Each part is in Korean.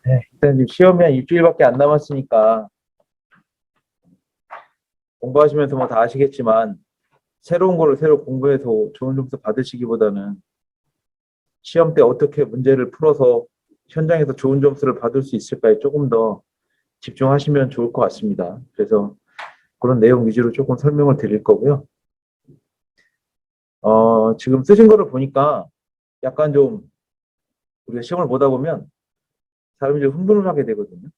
네, 일단 지금 시험이 한 일주일밖에 안 남았으니까 공부하시면서 뭐 다 아시겠지만 새로운 거를 새로 공부해서 좋은 점수 받으시기보다는 시험 때 어떻게 문제를 풀어서 현장에서 좋은 점수를 받을 수 있을까에 조금 더 집중하시면 좋을 것 같습니다. 그래서 그런 내용 위주로 조금 설명을 드릴 거고요. 지금 쓰신 거를 보니까 약간 좀 우리가 시험을 보다 보면 사람이 좀 흥분을 하게 되거든요.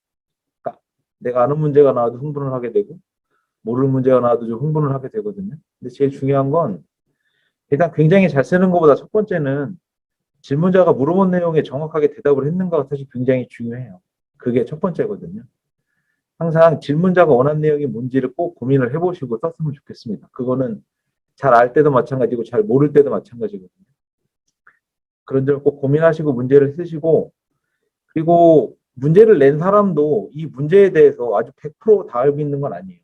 그러니까 내가 아는 문제가 나와도 흥분을 하게 되고 모르는 문제가 나와도 좀 흥분을 하게 되거든요. 근데 제일 중요한 건 일단 굉장히 잘 쓰는 것보다 첫 번째는 질문자가 물어본 내용에 정확하게 대답을 했는가가 사실 굉장히 중요해요. 그게 첫 번째거든요. 항상 질문자가 원하는 내용이 뭔지를 꼭 고민을 해보시고 썼으면 좋겠습니다. 그거는 잘 알 때도 마찬가지고 잘 모를 때도 마찬가지거든요. 그런 점을 꼭 고민하시고 문제를 쓰시고 그리고 문제를 낸 사람도 이 문제에 대해서 아주 100%다 알고 있는 건 아니에요.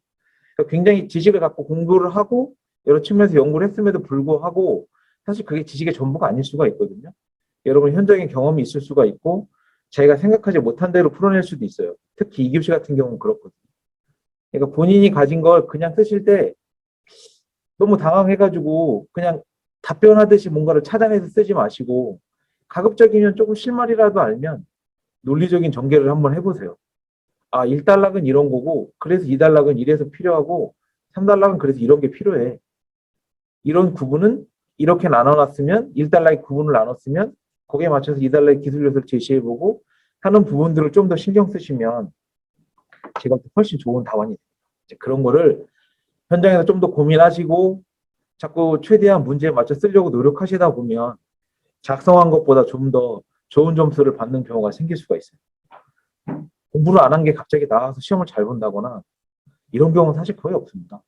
그러니까 굉장히 지식을 갖고 공부를 하고 여러 측면에서 연구를 했음에도 불구하고 사실 그게 지식의 전부가 아닐 수가 있거든요. 여러분 현장의 경험이 있을 수가 있고 자기가 생각하지 못한 대로 풀어낼 수도 있어요. 특히 2교시 같은 경우는 그렇거든요. 그러니까 본인이 가진 걸 그냥 쓰실 때 너무 당황해가지고 그냥 답변하듯이 뭔가를 찾아내서 쓰지 마시고 가급적이면 조금 실마리라도 알면 논리적인 전개를 한번 해보세요. 아, 1단락은 이런 거고 그래서 2단락은 이래서 필요하고 3단락은 그래서 이런 게 필요해. 이런 구분은 이렇게 나눠놨으면 1달러의 구분을 나눴으면 거기에 맞춰서 2달러의 기술 요소를 제시해보고 하는 부분들을 좀 더 신경 쓰시면 제가 훨씬 좋은 답안이 됩니다. 그런 거를 현장에서 좀 더 고민하시고 자꾸 최대한 문제에 맞춰 쓰려고 노력하시다 보면 작성한 것보다 좀 더 좋은 점수를 받는 경우가 생길 수가 있어요. 공부를 안 한 게 갑자기 나와서 시험을 잘 본다거나 이런 경우는 사실 거의 없습니다.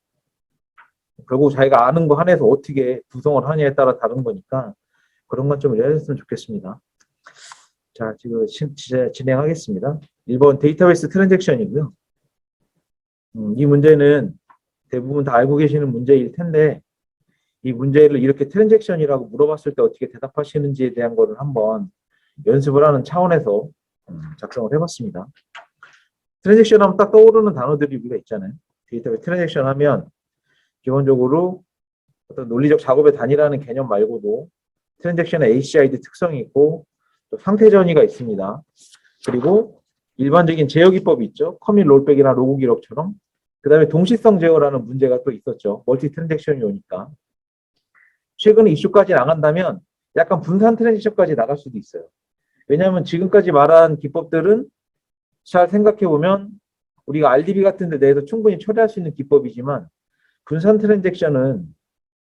결국 자기가 아는 거 한해서 어떻게 구성을 하냐에 따라 다른 거니까 그런 건 좀 이해하셨으면 좋겠습니다. 자, 지금 진행하겠습니다. 1번 데이터베이스 트랜잭션이고요. 이 문제는 대부분 다 알고 계시는 문제일 텐데 이 문제를 이렇게 트랜잭션이라고 물어봤을 때 어떻게 대답하시는지에 대한 거를 한번 연습을 하는 차원에서 작성을 해봤습니다. 트랜잭션 하면 딱 떠오르는 단어들이 우리가 있잖아요. 데이터베이스 트랜잭션 하면 기본적으로 어떤 논리적 작업의 단위라는 개념 말고도 트랜잭션의 ACID 특성이 있고 또 상태 전이가 있습니다. 그리고 일반적인 제어 기법이 있죠. 커밋 롤백이나 로그 기록처럼. 그 다음에 동시성 제어라는 문제가 또 있었죠. 멀티 트랜잭션이 오니까. 최근에 이슈까지 나간다면 약간 분산 트랜잭션까지 나갈 수도 있어요. 왜냐하면 지금까지 말한 기법들은 잘 생각해보면 우리가 RDB 같은 데 내에서 충분히 처리할 수 있는 기법이지만 분산 트랜잭션은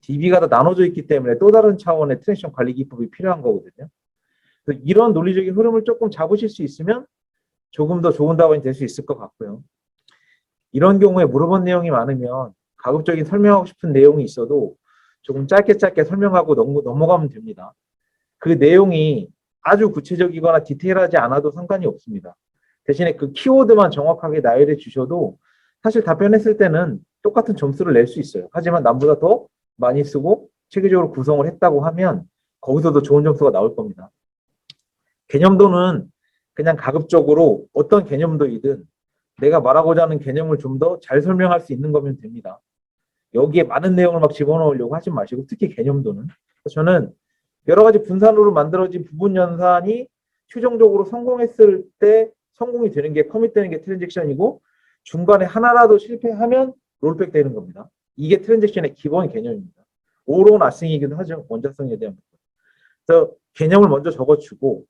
DB가 다 나눠져 있기 때문에 또 다른 차원의 트랜잭션 관리 기법이 필요한 거거든요. 그래서 이런 논리적인 흐름을 조금 잡으실 수 있으면 조금 더 좋은 답안이 될 수 있을 것 같고요. 이런 경우에 물어본 내용이 많으면 가급적인 설명하고 싶은 내용이 있어도 조금 짧게 설명하고 넘어가면 됩니다. 그 내용이 아주 구체적이거나 디테일하지 않아도 상관이 없습니다. 대신에 그 키워드만 정확하게 나열해 주셔도 사실 답변했을 때는 똑같은 점수를 낼 수 있어요. 하지만 남보다 더 많이 쓰고 체계적으로 구성을 했다고 하면 거기서도 좋은 점수가 나올 겁니다. 개념도는 그냥 가급적으로 어떤 개념도이든 내가 말하고자 하는 개념을 좀 더 잘 설명할 수 있는 거면 됩니다. 여기에 많은 내용을 막 집어넣으려고 하지 마시고 특히 개념도는 저는 여러 가지 분산으로 만들어진 부분 연산이 최종적으로 성공했을 때 성공이 되는 게 커밋되는 게 트랜잭션이고 중간에 하나라도 실패하면 롤백 되는 겁니다. 이게 트랜잭션의 기본 개념입니다. 오로 나싱이기도 하죠. 원자성에 대한 부분. 그래서 개념을 먼저 적어주고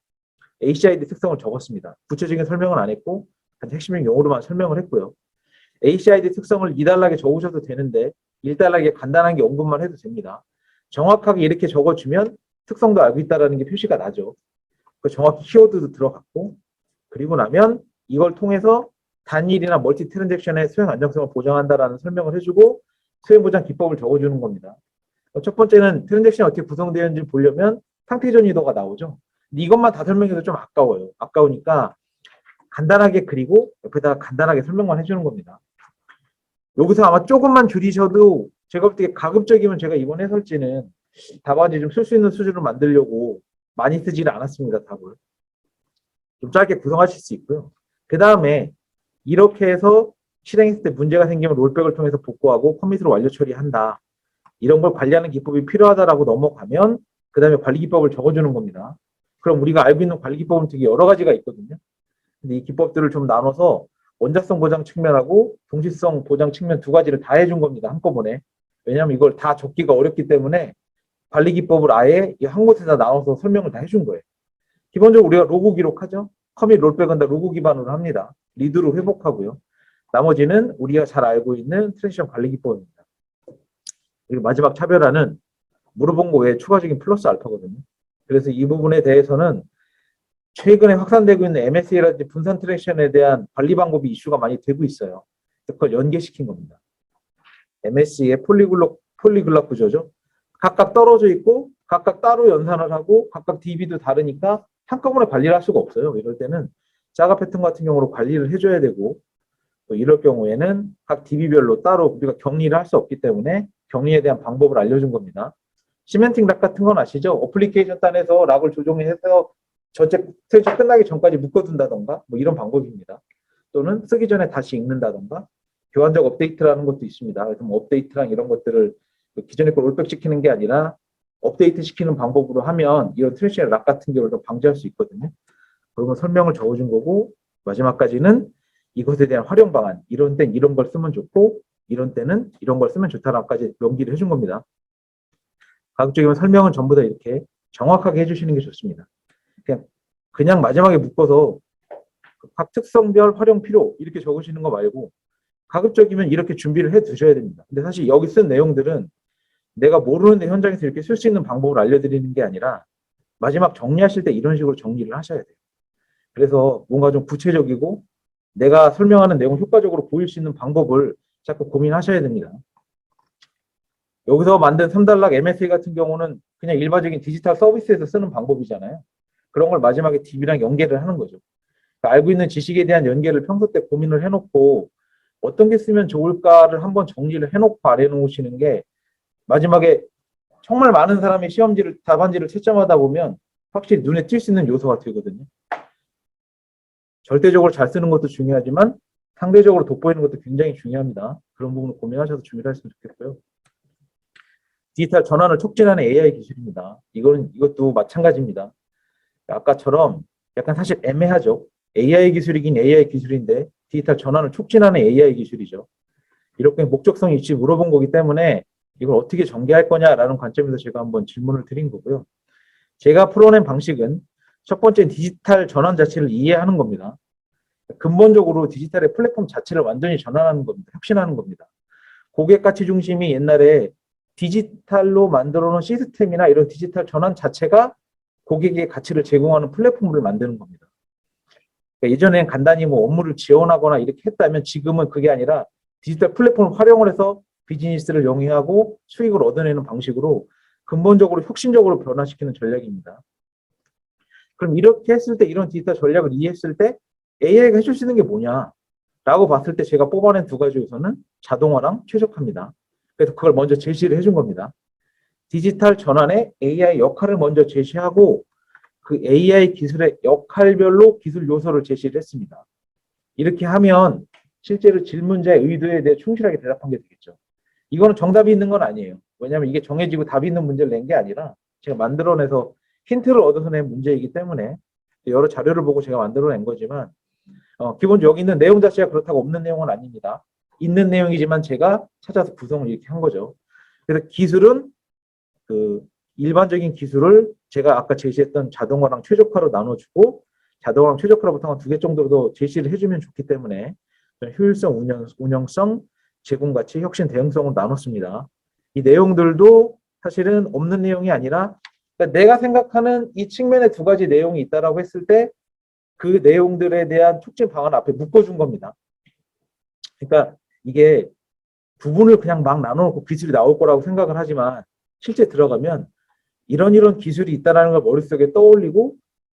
ACID 특성을 적었습니다. 구체적인 설명은 안 했고 핵심적인 용어로만 설명을 했고요. ACID 특성을 2단락에 적으셔도 되는데 1단락에 간단한 게 언급만 해도 됩니다. 정확하게 이렇게 적어주면 특성도 알고 있다는 게 표시가 나죠. 정확히 키워드도 들어갔고 그리고 나면 이걸 통해서 단일이나 멀티 트랜잭션의 수행 안정성을 보장한다라는 설명을 해주고 수행 보장 기법을 적어주는 겁니다. 첫 번째는 트랜잭션이 어떻게 구성되어 있는지 보려면 상태 전이도가 나오죠. 이것만 다 설명해도 좀 아까워요. 아까우니까 간단하게 그리고 옆에다가 간단하게 설명만 해주는 겁니다. 여기서 아마 조금만 줄이셔도 제가 볼 때 가급적이면 제가 이번 해설지는 답안지 좀 쓸 수 있는 수준으로 만들려고 많이 쓰지는 않았습니다. 답을. 좀 짧게 구성하실 수 있고요. 그 다음에 이렇게 해서 실행했을 때 문제가 생기면 롤백을 통해서 복구하고 커밋으로 완료 처리한다. 이런 걸 관리하는 기법이 필요하다라고 넘어가면 그 다음에 관리 기법을 적어주는 겁니다. 그럼 우리가 알고 있는 관리 기법은 되게 여러 가지가 있거든요. 근데 이 기법들을 좀 나눠서 원자성 보장 측면하고 동시성 보장 측면 두 가지를 다 해준 겁니다. 한꺼번에. 왜냐하면 이걸 다 적기가 어렵기 때문에 관리 기법을 아예 한 곳에다 나눠서 설명을 다 해준 거예요. 기본적으로 우리가 로그 기록하죠. 커밋 롤백은 다 로그 기반으로 합니다. 리드로 회복하고요. 나머지는 우리가 잘 알고 있는 트랜지션 관리 기법입니다. 그리고 마지막 차별화는 물어본 거 외에 추가적인 플러스 알파거든요. 그래서 이 부분에 대해서는 최근에 확산되고 있는 MSA라든지 분산 트랙션에 대한 관리 방법이 이슈가 많이 되고 있어요. 그걸 연계시킨 겁니다. MS의 폴리글랍 구조죠. 각각 떨어져 있고 각각 따로 연산을 하고 각각 DB도 다르니까 한꺼번에 관리를 할 수가 없어요. 이럴 때는 자가 패턴 같은 경우로 관리를 해줘야 되고 또 이럴 경우에는 각 DB별로 따로 우리가 격리를 할 수 없기 때문에 격리에 대한 방법을 알려준 겁니다. 시멘팅 락 같은 건 아시죠? 어플리케이션 단에서 락을 조정해서 전체 스테이지 끝나기 전까지 묶어둔다던가 뭐 이런 방법입니다. 또는 쓰기 전에 다시 읽는다던가 교환적 업데이트라는 것도 있습니다. 그래서 뭐 업데이트랑 이런 것들을 기존의 걸 롤백 시키는 게 아니라 업데이트 시키는 방법으로 하면 이런 트래시의 락 같은 경우를 방지할 수 있거든요. 그런 거 설명을 적어준 거고 마지막까지는 이것에 대한 활용 방안, 이런 땐 이런 걸 쓰면 좋고 이런 때는 이런 걸 쓰면 좋다라고까지 명기를 해준 겁니다. 가급적이면 설명은 전부 다 이렇게 정확하게 해주시는 게 좋습니다. 그냥 마지막에 묶어서 각 특성별 활용 필요 이렇게 적으시는 거 말고 가급적이면 이렇게 준비를 해 두셔야 됩니다. 근데 사실 여기 쓴 내용들은 내가 모르는데 현장에서 이렇게 쓸 수 있는 방법을 알려드리는 게 아니라 마지막 정리하실 때 이런 식으로 정리를 하셔야 돼요. 그래서 뭔가 좀 구체적이고 내가 설명하는 내용 효과적으로 보일 수 있는 방법을 자꾸 고민하셔야 됩니다. 여기서 만든 3단락 MSA 같은 경우는 그냥 일반적인 디지털 서비스에서 쓰는 방법이잖아요. 그런 걸 마지막에 DB랑 연계를 하는 거죠. 그러니까 알고 있는 지식에 대한 연계를 평소 때 고민을 해놓고 어떤 게 쓰면 좋을까를 한번 정리를 해놓고 아래 놓으시는 게 마지막에 정말 많은 사람이 시험지를 답안지를 채점하다 보면 확실히 눈에 띌 수 있는 요소가 되거든요. 절대적으로 잘 쓰는 것도 중요하지만 상대적으로 돋보이는 것도 굉장히 중요합니다. 그런 부분을 고민하셔서 준비를 하시면 좋겠고요. 디지털 전환을 촉진하는 AI 기술입니다. 이것도 마찬가지입니다. 아까처럼 약간 사실 애매하죠. AI 기술이긴 AI 기술인데 디지털 전환을 촉진하는 AI 기술이죠. 이렇게 목적성이 있지 물어본 거기 때문에 이걸 어떻게 전개할 거냐라는 관점에서 제가 한번 질문을 드린 거고요. 제가 풀어낸 방식은 첫 번째 디지털 전환 자체를 이해하는 겁니다. 근본적으로 디지털의 플랫폼 자체를 완전히 전환하는 겁니다. 혁신하는 겁니다. 고객 가치 중심이 옛날에 디지털로 만들어 놓은 시스템이나 이런 디지털 전환 자체가 고객의 가치를 제공하는 플랫폼을 만드는 겁니다. 그러니까 예전엔 간단히 뭐 업무를 지원하거나 이렇게 했다면 지금은 그게 아니라 디지털 플랫폼을 활용을 해서 비즈니스를 영위하고 수익을 얻어내는 방식으로 근본적으로 혁신적으로 변화시키는 전략입니다. 그럼 이렇게 했을 때 이런 디지털 전략을 이해했을 때 AI가 해줄 수 있는 게 뭐냐라고 봤을 때 제가 뽑아낸 두 가지 요소는 자동화랑 최적화입니다. 그래서 그걸 먼저 제시를 해준 겁니다. 디지털 전환에 AI 역할을 먼저 제시하고 그 AI 기술의 역할별로 기술 요소를 제시를 했습니다. 이렇게 하면 실제로 질문자의 의도에 대해 충실하게 대답한 게 되겠죠. 이거는 정답이 있는 건 아니에요. 왜냐하면 이게 정해지고 답이 있는 문제를 낸 게 아니라 제가 만들어내서 힌트를 얻어서 낸 문제이기 때문에 여러 자료를 보고 제가 만들어낸 거지만 기본적으로 여기 있는 내용 자체가 그렇다고 없는 내용은 아닙니다. 있는 내용이지만 제가 찾아서 구성을 이렇게 한 거죠. 그래서 기술은 그 일반적인 기술을 제가 아까 제시했던 자동화랑 최적화로 나눠주고 자동화랑 최적화로부터 한 2개 정도 더 제시를 해주면 좋기 때문에 효율성, 운영성, 제공가치, 혁신, 대응성으로 나눴습니다. 이 내용들도 사실은 없는 내용이 아니라 그러니까 내가 생각하는 이 측면에 두 가지 내용이 있다라고 했을 때 그 내용들에 대한 촉진 방안 앞에 묶어준 겁니다. 그러니까 이게 부분을 그냥 막 나눠놓고 기술이 나올 거라고 생각을 하지만 실제 들어가면 이런 기술이 있다는 걸 머릿속에 떠올리고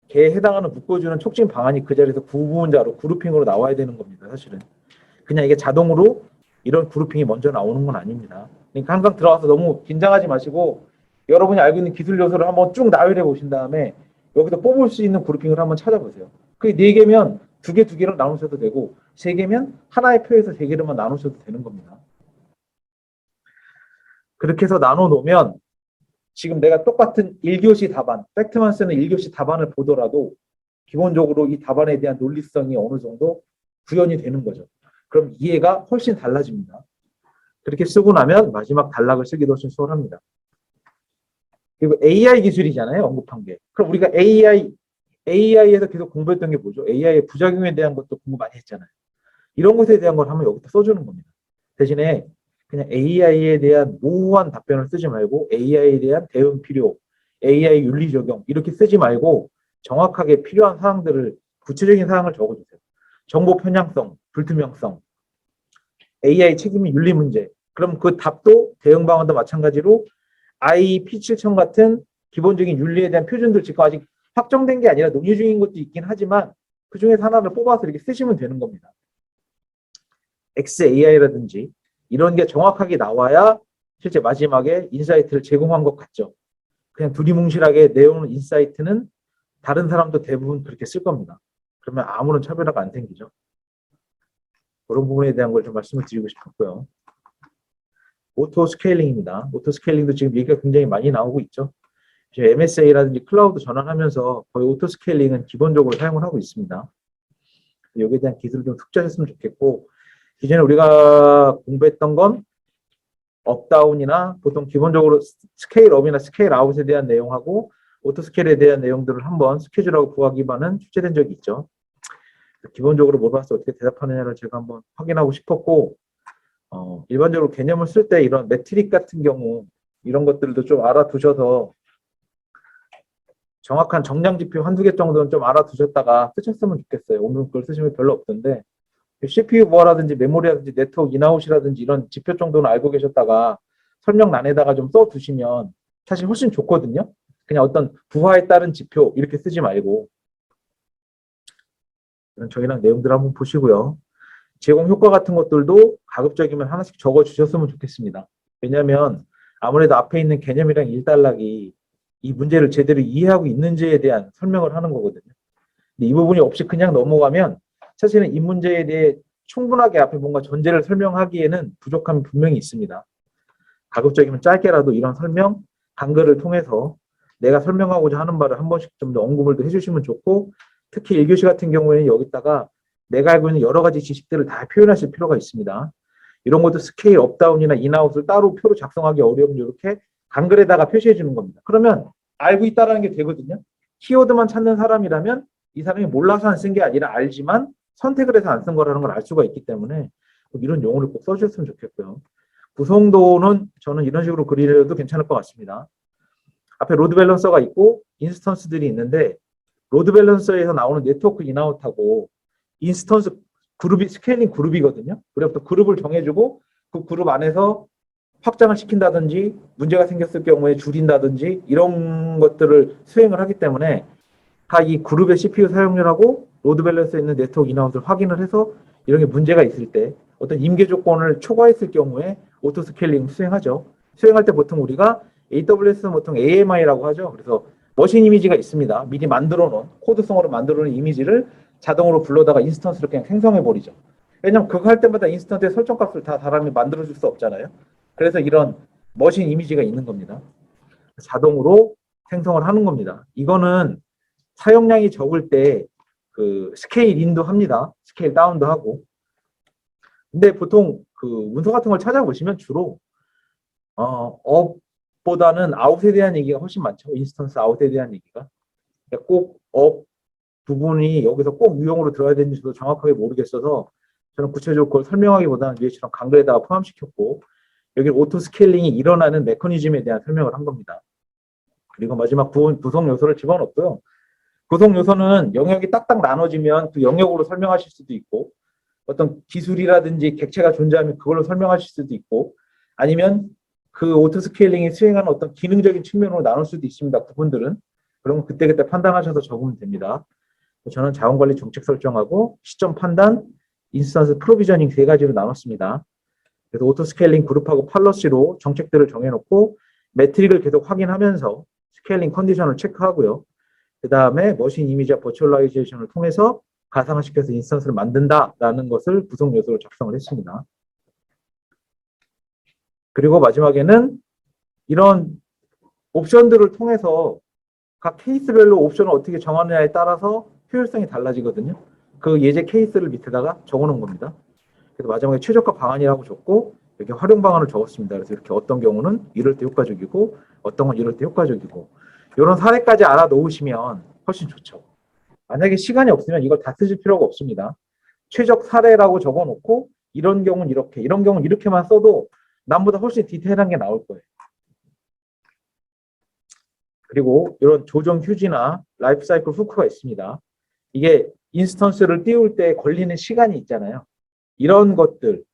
걔에 해당하는 묶어주는 촉진 방안이 그 자리에서 구분자로 그룹핑으로 나와야 되는 겁니다. 사실은 그냥 이게 자동으로 이런 그룹핑이 먼저 나오는 건 아닙니다. 그러니까 항상 들어가서 너무 긴장하지 마시고 여러분이 알고 있는 기술 요소를 한번 쭉 나열해 보신 다음에 여기서 뽑을 수 있는 그룹핑을 한번 찾아보세요. 그게 4개면 2개, 2개로 나누셔도 되고 3개면 하나의 표에서 3개로만 나누셔도 되는 겁니다. 그렇게 해서 나눠 놓으면 지금 내가 똑같은 1교시 답안, 팩트만 쓰는 1교시 답안을 보더라도 기본적으로 이 답안에 대한 논리성이 어느 정도 구현이 되는 거죠. 그럼 이해가 훨씬 달라집니다. 그렇게 쓰고 나면 마지막 단락을 쓰기도 훨씬 수월합니다. 그리고 AI 기술이잖아요, 언급한 게. 그럼 우리가 AI에서 계속 공부했던 게 뭐죠? AI의 부작용에 대한 것도 공부 많이 했잖아요. 이런 것에 대한 걸 한번 여기다 써주는 겁니다. 대신에 그냥 AI에 대한 모호한 답변을 쓰지 말고 AI에 대한 대응 필요, AI 윤리 적용 이렇게 쓰지 말고 정확하게 필요한 사항들을 구체적인 사항을 적어주세요. 정보 편향성, 불투명성, AI 책임의 윤리 문제. 그럼 그 답도 대응 방안도 마찬가지로 IP7000 같은 기본적인 윤리에 대한 표준들 지금 아직 확정된 게 아니라 논의 중인 것도 있긴 하지만 그 중에서 하나를 뽑아서 이렇게 쓰시면 되는 겁니다. XAI라든지 이런 게 정확하게 나와야 실제 마지막에 인사이트를 제공한 것 같죠. 그냥 두리뭉실하게 내용 인사이트는 다른 사람도 대부분 그렇게 쓸 겁니다. 그러면 아무런 차별화가 안 생기죠. 그런 부분에 대한 걸 좀 말씀을 드리고 싶었고요. 오토 스케일링입니다. 오토 스케일링도 지금 얘기가 굉장히 많이 나오고 있죠. MSA라든지 클라우드 전환하면서 거의 오토 스케일링은 기본적으로 사용을 하고 있습니다. 여기에 대한 기술을 좀 숙지하셨으면 좋겠고, 기존에 우리가 공부했던 건 업다운이나 보통 기본적으로 스케일업이나 스케일아웃에 대한 내용하고 오토 스케일에 대한 내용들을 한번 스케줄하고 부하 기반은 출제된 적이 있죠. 기본적으로 물어봤을 때 어떻게 대답하느냐를 제가 한번 확인하고 싶었고, 일반적으로 개념을 쓸 때 이런 매트릭 같은 경우 이런 것들도 좀 알아두셔서 정확한 정량 지표 한두 개 정도는 좀 알아두셨다가 쓰셨으면 좋겠어요. 오늘 그걸 쓰시면 별로 없던데 CPU 보아라든지 메모리라든지 네트워크 인아웃이라든지 이런 지표 정도는 알고 계셨다가 설명란에다가 좀 써두시면 사실 훨씬 좋거든요. 그냥 어떤 부하에 따른 지표 이렇게 쓰지 말고 이런 정의랑 내용들 한번 보시고요. 제공 효과 같은 것들도 가급적이면 하나씩 적어주셨으면 좋겠습니다. 왜냐하면 아무래도 앞에 있는 개념이랑 일단락이 이 문제를 제대로 이해하고 있는지에 대한 설명을 하는 거거든요. 근데 이 부분이 없이 그냥 넘어가면 사실은 이 문제에 대해 충분하게 앞에 뭔가 전제를 설명하기에는 부족함이 분명히 있습니다. 가급적이면 짧게라도 이런 설명, 단글을 통해서 내가 설명하고자 하는 바를 한 번씩 좀 더 언급을 더 해주시면 좋고 특히 1교시 같은 경우에는 여기다가 내가 알고 있는 여러 가지 지식들을 다 표현하실 필요가 있습니다. 이런 것도 스케일 업다운이나 인아웃을 따로 표로 작성하기 어려우면 이렇게 단글에다가 표시해 주는 겁니다. 그러면 알고 있다는 게 되거든요. 키워드만 찾는 사람이라면 이 사람이 몰라서 안 쓴 게 아니라 알지만 선택을 해서 안 쓴 거라는 걸 알 수가 있기 때문에 이런 용어를 꼭 써주셨으면 좋겠고요. 구성도는 저는 이런 식으로 그리려도 괜찮을 것 같습니다. 앞에 로드 밸런서가 있고 인스턴스들이 있는데 로드 밸런서에서 나오는 네트워크 인아웃하고 인스턴스 그룹이 스케일링 그룹이거든요. 그래서 그룹을 정해주고 그 그룹 안에서 확장을 시킨다든지 문제가 생겼을 경우에 줄인다든지 이런 것들을 수행을 하기 때문에 다 이 그룹의 CPU 사용률하고 로드 밸런스에 있는 네트워크 인아웃을 확인을 해서 이런 게 문제가 있을 때 어떤 임계 조건을 초과했을 경우에 오토 스케일링 수행하죠. 수행할 때 보통 우리가 AWS는 보통 AMI라고 하죠. 그래서 머신 이미지가 있습니다. 미리 만들어 놓은 코드성으로 만들어 놓은 이미지를 자동으로 불러다가 인스턴스를 그냥 생성해 버리죠. 왜냐하면 그거 할 때마다 인스턴트의 설정값을 다 사람이 만들어 줄 수 없잖아요. 그래서 이런 머신 이미지가 있는 겁니다. 자동으로 생성을 하는 겁니다. 이거는 사용량이 적을 때 그 스케일 인도 합니다. 스케일 다운도 하고. 근데 보통 그 문서 같은 걸 찾아보시면 주로 업보다는 아웃에 대한 얘기가 훨씬 많죠. 인스턴스 아웃에 대한 얘기가. 꼭 업 부분이 여기서 꼭 유형으로 들어야 되는지도 정확하게 모르겠어서 저는 구체적으로 그걸 설명하기보다는 위에처럼 강글에다가 포함시켰고 여기 오토 스케일링이 일어나는 메커니즘에 대한 설명을 한 겁니다. 그리고 마지막 구성 요소를 집어넣고요. 구성 요소는 영역이 딱딱 나눠지면 그 영역으로 설명하실 수도 있고 어떤 기술이라든지 객체가 존재하면 그걸로 설명하실 수도 있고 아니면 그 오토 스케일링이 수행하는 어떤 기능적인 측면으로 나눌 수도 있습니다. 그분들은. 그러면 그때그때 판단하셔서 적으면 됩니다. 저는 자원관리 정책 설정하고 시점 판단, 인스턴스 프로비저닝 세 가지로 나눴습니다. 그래서 오토 스케일링 그룹하고 팔러시로 정책들을 정해놓고 매트릭을 계속 확인하면서 스케일링 컨디션을 체크하고요. 그 다음에 머신 이미지와 버추얼라이제이션을 통해서 가상화시켜서 인스턴스를 만든다라는 것을 구성 요소로 작성을 했습니다. 그리고 마지막에는 이런 옵션들을 통해서 각 케이스별로 옵션을 어떻게 정하느냐에 따라서 효율성이 달라지거든요. 그 예제 케이스를 밑에다가 적어놓은 겁니다. 그래서 마지막에 최적화 방안이라고 적고 여기 활용 방안을 적었습니다. 그래서 이렇게 어떤 경우는 이럴 때 효과적이고 어떤 건 이럴 때 효과적이고 이런 사례까지 알아놓으시면 훨씬 좋죠. 만약에 시간이 없으면 이걸 다 쓰실 필요가 없습니다. 최적 사례라고 적어놓고 이런 경우는 이렇게, 이런 경우는 이렇게만 써도 남보다 훨씬 디테일한 게 나올 거예요. 그리고 이런 조정 휴지나 라이프 사이클 후크가 있습니다. 이게 인스턴스를 띄울 때 걸리는 시간이 있잖아요. 이런 것들도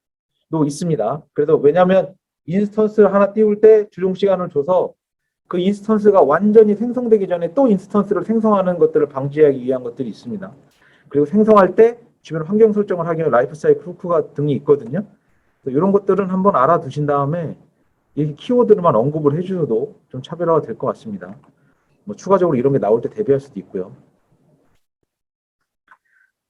있습니다. 그래서 왜냐하면 인스턴스를 하나 띄울 때 주종 시간을 줘서 그 인스턴스가 완전히 생성되기 전에 또 인스턴스를 생성하는 것들을 방지하기 위한 것들이 있습니다. 그리고 생성할 때 주변 환경 설정을 하기 위해 라이프 사이클 후크가 등이 있거든요. 이런 것들은 한번 알아두신 다음에 이 키워드를만 언급을 해주셔도 좀 차별화가 될 것 같습니다. 뭐 추가적으로 이런 게 나올 때 대비할 수도 있고요.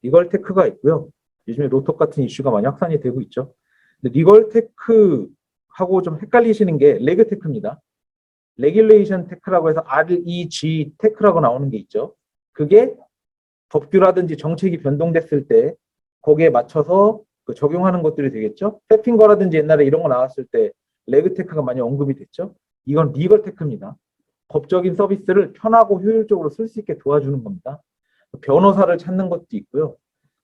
리걸 테크가 있고요. 요즘에 로톡 같은 이슈가 많이 확산이 되고 있죠. 근데 리걸 테크하고 좀 헷갈리시는 게 레그 테크입니다. 레귤레이션 테크라고 해서 REG 테크라고 나오는 게 있죠. 그게 법규라든지 정책이 변동됐을 때 거기에 맞춰서 그 적용하는 것들이 되겠죠. 세핑거라든지 옛날에 이런 거 나왔을 때 레그 테크가 많이 언급이 됐죠. 이건 리걸 테크입니다. 법적인 서비스를 편하고 효율적으로 쓸 수 있게 도와주는 겁니다. 변호사를 찾는 것도 있고요.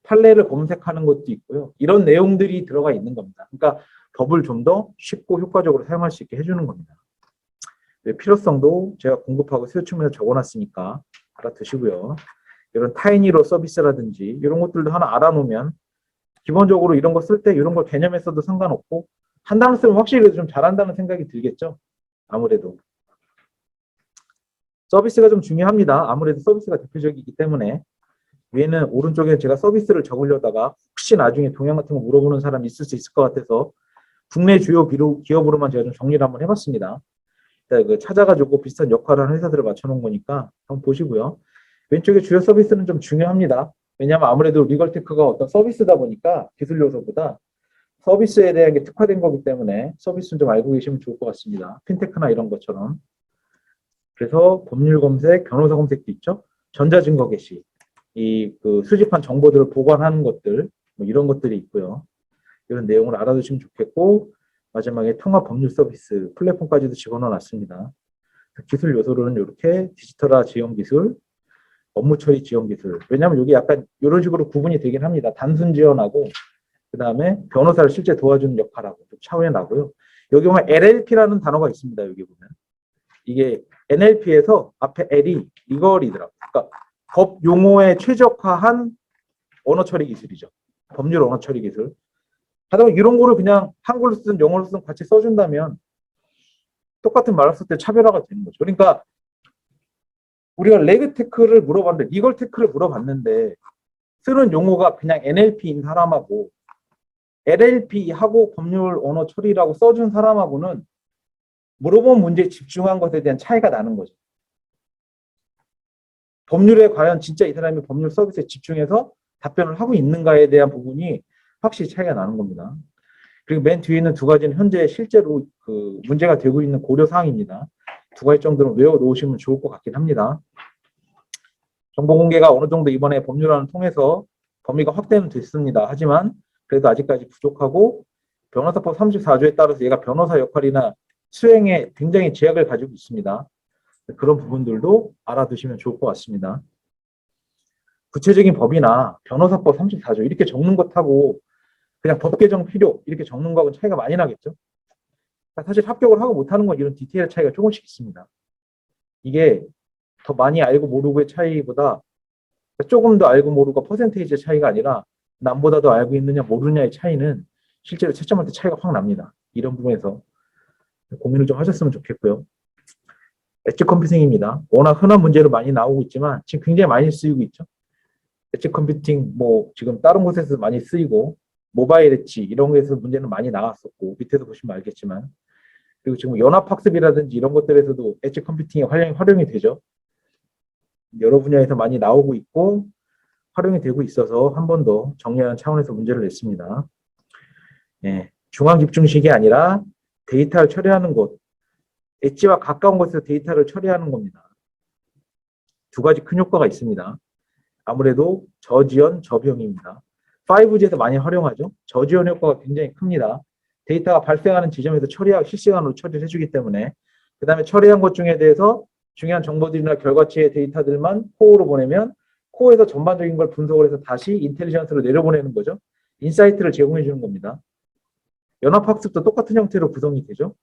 판례를 검색하는 것도 있고요. 이런 내용들이 들어가 있는 겁니다. 그러니까 법을 좀 더 쉽고 효과적으로 사용할 수 있게 해주는 겁니다. 필요성도 제가 공급하고 세우치면서 적어놨으니까 알아두시고요. 이런 타이니로 서비스라든지 이런 것들도 하나 알아놓으면 기본적으로 이런 거 쓸 때 이런 걸 개념에 써도 상관없고 한 단어 쓰면 확실히 좀 잘한다는 생각이 들겠죠. 아무래도. 서비스가 좀 중요합니다. 아무래도 서비스가 대표적이기 때문에 위에는 오른쪽에 제가 서비스를 적으려다가 혹시 나중에 동향 같은 거 물어보는 사람이 있을 수 있을 것 같아서 국내 주요 기업으로만 제가 좀 정리를 한번 해봤습니다. 그 찾아가지고 비슷한 역할을 하는 회사들을 맞춰놓은 거니까 한번 보시고요. 왼쪽에 주요 서비스는 좀 중요합니다. 왜냐하면 아무래도 리걸테크가 어떤 서비스다 보니까 기술 요소보다 서비스에 대한 게 특화된 거기 때문에 서비스는 좀 알고 계시면 좋을 것 같습니다. 핀테크나 이런 것처럼. 그래서 법률 검색, 변호사 검색도 있죠. 전자증거 개시, 그 수집한 정보들을 보관하는 것들, 뭐 이런 것들이 있고요. 이런 내용을 알아두시면 좋겠고 마지막에 통합 법률 서비스 플랫폼까지도 집어넣어 놨습니다. 기술 요소로는 이렇게 디지털화 지원 기술, 업무 처리 지원 기술. 왜냐하면 이게 약간 이런 식으로 구분이 되긴 합니다. 단순 지원하고 그 다음에 변호사를 실제 도와주는 역할하고 좀 차원이 나고요. 여기 보면 LLP라는 단어가 있습니다. 여기 보면 이게 NLP에서 앞에 L이 리걸이더라고요. 그러니까 법 용어에 최적화한 언어 처리 기술이죠. 법률 언어 처리 기술. 하다가 이런 거를 그냥 한글로 쓰든 영어로 쓰든 같이 써준다면 똑같은 말을 쓸 때 차별화가 되는 거죠. 그러니까 우리가 레그 테크를 물어봤는데 리걸 테크를 물어봤는데 쓰는 용어가 그냥 NLP인 사람하고 LLP하고 법률 언어 처리라고 써준 사람하고는 물어본 문제에 집중한 것에 대한 차이가 나는 거죠. 법률에 과연 진짜 이 사람이 법률 서비스에 집중해서 답변을 하고 있는가에 대한 부분이 확실히 차이가 나는 겁니다. 그리고 맨 뒤에 있는 두 가지는 현재 실제로 그 문제가 되고 있는 고려사항입니다. 두 가지 정도는 외워놓으시면 좋을 것 같긴 합니다. 정보 공개가 어느 정도 이번에 법률안을 통해서 범위가 확대는 됐습니다. 하지만 그래도 아직까지 부족하고 변호사법 34조에 따라서 얘가 변호사 역할이나 수행에 굉장히 제약을 가지고 있습니다. 그런 부분들도 알아두시면 좋을 것 같습니다. 구체적인 법이나 변호사법 34조 이렇게 적는 것하고 그냥 법 개정 필요 이렇게 적는 거하고는 차이가 많이 나겠죠. 사실 합격을 하고 못하는 건 이런 디테일 차이가 조금씩 있습니다. 이게 더 많이 알고 모르고의 차이보다 조금 더 알고 모르고 퍼센테이지의 차이가 아니라 남보다 더 알고 있느냐 모르느냐의 차이는 실제로 채점할 때 차이가 확 납니다. 이런 부분에서 고민을 좀 하셨으면 좋겠고요. 엣지 컴퓨팅입니다. 워낙 흔한 문제로 많이 나오고 있지만 지금 굉장히 많이 쓰이고 있죠. 엣지 컴퓨팅 뭐 지금 다른 곳에서 많이 쓰이고 모바일 엣지 이런 거에서 문제는 많이 나왔었고 밑에서 보시면 알겠지만 그리고 지금 연합학습이라든지 이런 것들에서도 엣지 컴퓨팅이 활용이 되죠. 여러 분야에서 많이 나오고 있고 활용이 되고 있어서 한 번 더 정리하는 차원에서 문제를 냈습니다. 예, 중앙 집중식이 아니라 데이터를 처리하는 곳, 엣지와 가까운 곳에서 데이터를 처리하는 겁니다. 두 가지 큰 효과가 있습니다. 아무래도 저지연, 저비용입니다. 5G에서 많이 활용하죠. 저지연 효과가 굉장히 큽니다. 데이터가 발생하는 지점에서 실시간으로 처리를 해주기 때문에 그 다음에 처리한 것 중에 대해서 중요한 정보들이나 결과치의 데이터들만 코어로 보내면 코어에서 전반적인 걸 분석을 해서 다시 인텔리전스로 내려보내는 거죠. 인사이트를 제공해 주는 겁니다. 연합학습도 똑같은 형태로 구성이 되죠.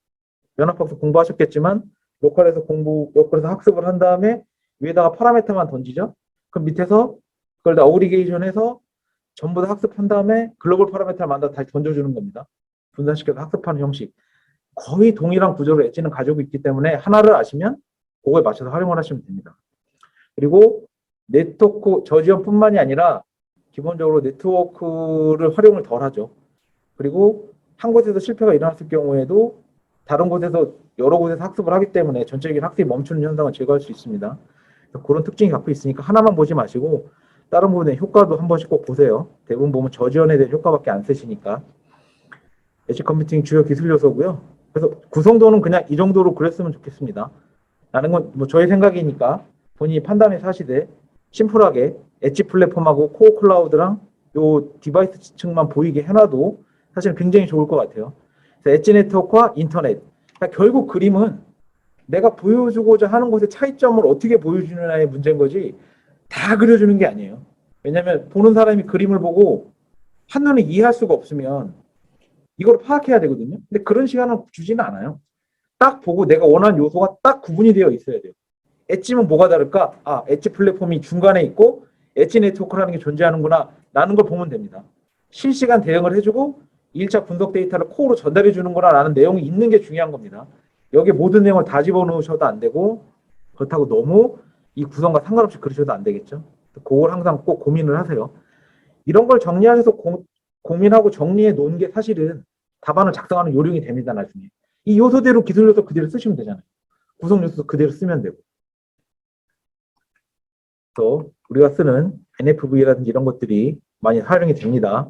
연합학습 공부하셨겠지만 로컬에서 학습을 한 다음에 위에다가 파라미터만 던지죠. 그럼 밑에서 그걸 다 어그리게이션해서 전부 다 학습한 다음에 글로벌 파라미터를 만들어 다시 던져주는 겁니다. 분산시켜서 학습하는 형식. 거의 동일한 구조를 엣지는 가지고 있기 때문에 하나를 아시면 그거에 맞춰서 활용을 하시면 됩니다. 그리고 네트워크 저지연뿐만이 아니라 기본적으로 네트워크를 활용을 덜 하죠. 그리고 한 곳에서 실패가 일어났을 경우에도 다른 곳에서 여러 곳에서 학습을 하기 때문에 전체적인 학습이 멈추는 현상을 제거할 수 있습니다. 그런 특징이 갖고 있으니까 하나만 보지 마시고 다른 부분의 효과도 한 번씩 꼭 보세요. 대부분 보면 저지연에 대한 효과밖에 안 쓰시니까. 엣지 컴퓨팅 주요 기술 요소고요. 그래서 구성도는 그냥 이 정도로 그랬으면 좋겠습니다. 라는 건 뭐 저의 생각이니까 본인이 판단해서 하시되 심플하게 엣지 플랫폼하고 코어 클라우드랑 요 디바이스 층만 보이게 해놔도 사실 굉장히 좋을 것 같아요. 엣지 네트워크와 인터넷. 그러니까 결국 그림은 내가 보여주고자 하는 것의 차이점을 어떻게 보여주느냐의 문제인 거지 다 그려주는 게 아니에요. 왜냐하면 보는 사람이 그림을 보고 한눈에 이해할 수가 없으면 이걸 파악해야 되거든요. 근데 그런 시간은 주지는 않아요. 딱 보고 내가 원하는 요소가 딱 구분이 되어 있어야 돼요. 엣지는 뭐가 다를까? 아, 엣지 플랫폼이 중간에 있고 엣지 네트워크라는 게 존재하는구나 라는 걸 보면 됩니다. 실시간 대응을 해주고 1차 분석 데이터를 코어로 전달해 주는구나 라는 내용이 있는 게 중요한 겁니다. 여기에 모든 내용을 다 집어넣으셔도 안 되고 그렇다고 너무 이 구성과 상관없이 그러셔도 안 되겠죠. 그걸 항상 꼭 고민을 하세요. 이런 걸 정리하셔서 고민하고 정리해 놓은 게 사실은 답안을 작성하는 요령이 됩니다. 나중에. 이 요소대로 기술 요소 그대로 쓰시면 되잖아요. 구성 요소 그대로 쓰면 되고. 또 우리가 쓰는 NFV라든지 이런 것들이 많이 활용이 됩니다.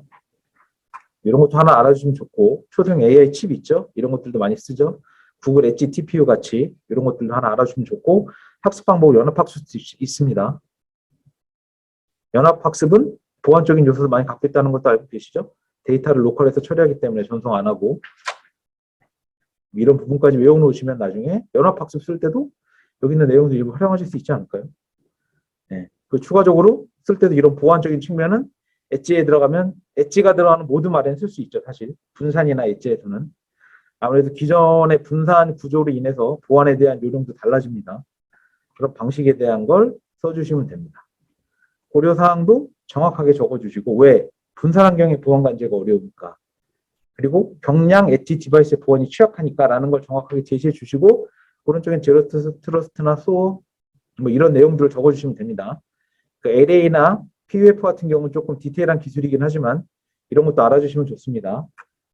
이런 것도 하나 알아주시면 좋고 초등 AI 칩 있죠? 이런 것들도 많이 쓰죠. 구글 엣지 TPU 같이 이런 것들도 하나 알아주시면 좋고 학습 방법 연합학습도 있습니다. 연합학습은 보안적인 요소도 많이 갖고 있다는 것도 알고 계시죠? 데이터를 로컬에서 처리하기 때문에 전송 안 하고 이런 부분까지 외워놓으시면 나중에 연합학습 쓸 때도 여기 있는 내용도 일부 활용하실 수 있지 않을까요? 네. 그 추가적으로 쓸 때도 이런 보안적인 측면은 엣지에 들어가면 엣지가 들어가는 모든 말에는 쓸 수 있죠. 사실 분산이나 엣지에서는 아무래도 기존의 분산 구조로 인해서 보안에 대한 요령도 달라집니다. 그런 방식에 대한 걸 써주시면 됩니다. 고려사항도 정확하게 적어주시고 왜 분산 환경의 보안 관제가 어려우니까 그리고 경량 엣지 디바이스의 보안이 취약하니까 라는 걸 정확하게 제시해 주시고 오른쪽엔 제로 트러스트나 소어 뭐 이런 내용들을 적어주시면 됩니다. 그 LA나 PUF 같은 경우는 조금 디테일한 기술이긴 하지만 이런 것도 알아주시면 좋습니다.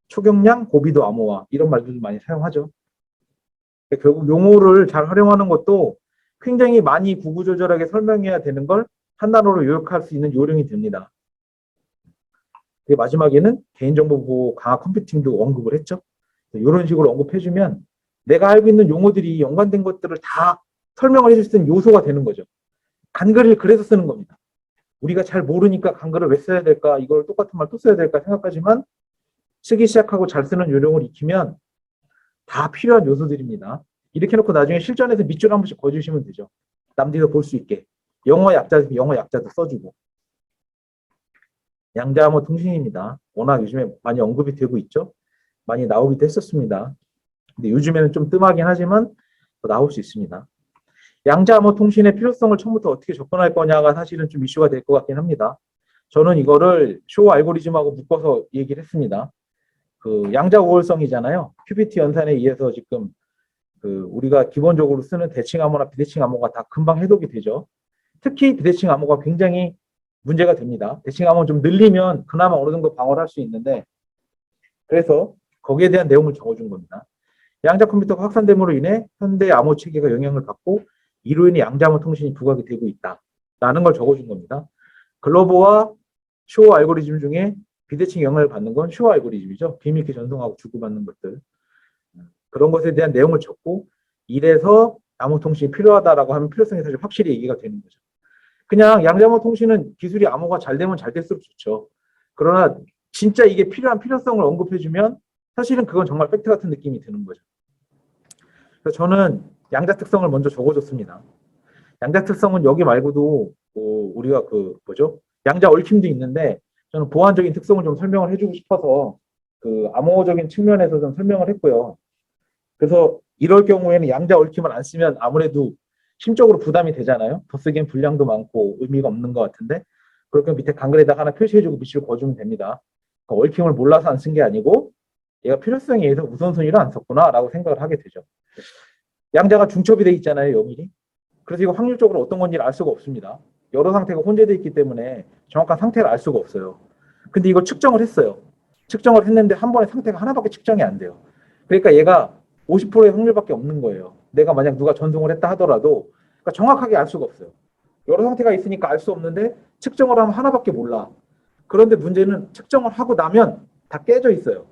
초경량, 고비도 암호화 이런 말들도 많이 사용하죠. 결국 용어를 잘 활용하는 것도 굉장히 많이 구구절절하게 설명해야 되는 걸 한 단어로 요약할 수 있는 요령이 됩니다. 마지막에는 개인정보보호 강화 컴퓨팅도 언급을 했죠. 이런 식으로 언급해주면 내가 알고 있는 용어들이 연관된 것들을 다 설명을 해줄 수 있는 요소가 되는 거죠. 간글을 그래서 쓰는 겁니다. 우리가 잘 모르니까 간글을 왜 써야 될까, 이걸 똑같은 말 또 써야 될까 생각하지만 쓰기 시작하고 잘 쓰는 요령을 익히면 다 필요한 요소들입니다. 이렇게 해놓고 나중에 실전에서 밑줄 한 번씩 거주시면 되죠. 남들이 볼 수 있게. 영어 약자도 써주고. 양자암호 통신입니다. 워낙 요즘에 많이 언급이 되고 있죠. 많이 나오기도 했었습니다. 근데 요즘에는 좀 뜸하긴 하지만 나올 수 있습니다. 양자암호 통신의 필요성을 처음부터 어떻게 접근할 거냐가 사실은 좀 이슈가 될 것 같긴 합니다. 저는 이거를 쇼 알고리즘하고 묶어서 얘기를 했습니다. 그 양자 우월성이잖아요. 큐비트 연산에 의해서 지금 그 우리가 기본적으로 쓰는 대칭 암호나 비대칭 암호가 다 금방 해독이 되죠. 특히 비대칭 암호가 굉장히 문제가 됩니다. 대칭 암호 좀 늘리면 그나마 어느 정도 방어를 할 수 있는데 그래서 거기에 대한 내용을 적어준 겁니다. 양자 컴퓨터가 확산됨으로 인해 현대 암호 체계가 영향을 받고 이로 인해 양자암호 통신이 부각이 되고 있다라는 걸 적어준 겁니다. 글로버와 쇼어 알고리즘 중에 비대칭 영향을 받는 건 쇼어 알고리즘이죠. 비밀키 전송하고 주고받는 것들. 그런 것에 대한 내용을 적고 이래서 암호 통신이 필요하다라고 하면 필요성이 사실 확실히 얘기가 되는 거죠. 그냥 양자암호 통신은 기술이 암호가 잘 되면 잘 될수록 좋죠. 그러나 진짜 이게 필요한 필요성을 언급해주면 사실은 그건 정말 팩트 같은 느낌이 드는 거죠. 그래서 저는 양자 특성을 먼저 적어줬습니다. 양자 특성은 여기 말고도 우리가 그 뭐죠? 양자 얽힘도 있는데 저는 보안적인 특성을 좀 설명을 해주고 싶어서 그 암호적인 측면에서 좀 설명을 했고요. 그래서 이럴 경우에는 양자 얽힘을 안 쓰면 아무래도 심적으로 부담이 되잖아요. 더 쓰기엔 분량도 많고 의미가 없는 것 같은데 그렇게 밑에 강글에다가 하나 표시해주고 밑줄 그어주면 됩니다. 그러니까 얽힘을 몰라서 안 쓴 게 아니고 얘가 필요성에 의해서 우선순위로 안 썼구나라고 생각을 하게 되죠. 양자가 중첩이 돼 있잖아요. 영일이. 그래서 이거 확률적으로 어떤 건지 알 수가 없습니다. 여러 상태가 혼재되어 있기 때문에 정확한 상태를 알 수가 없어요. 근데 이걸 측정을 했어요. 측정을 했는데 한 번에 상태가 하나밖에 측정이 안 돼요. 그러니까 얘가 50%의 확률밖에 없는 거예요. 내가 만약 누가 전송을 했다 하더라도 그러니까 정확하게 알 수가 없어요. 여러 상태가 있으니까 알 수 없는데 측정을 하면 하나밖에 몰라. 그런데 문제는 측정을 하고 나면 다 깨져 있어요.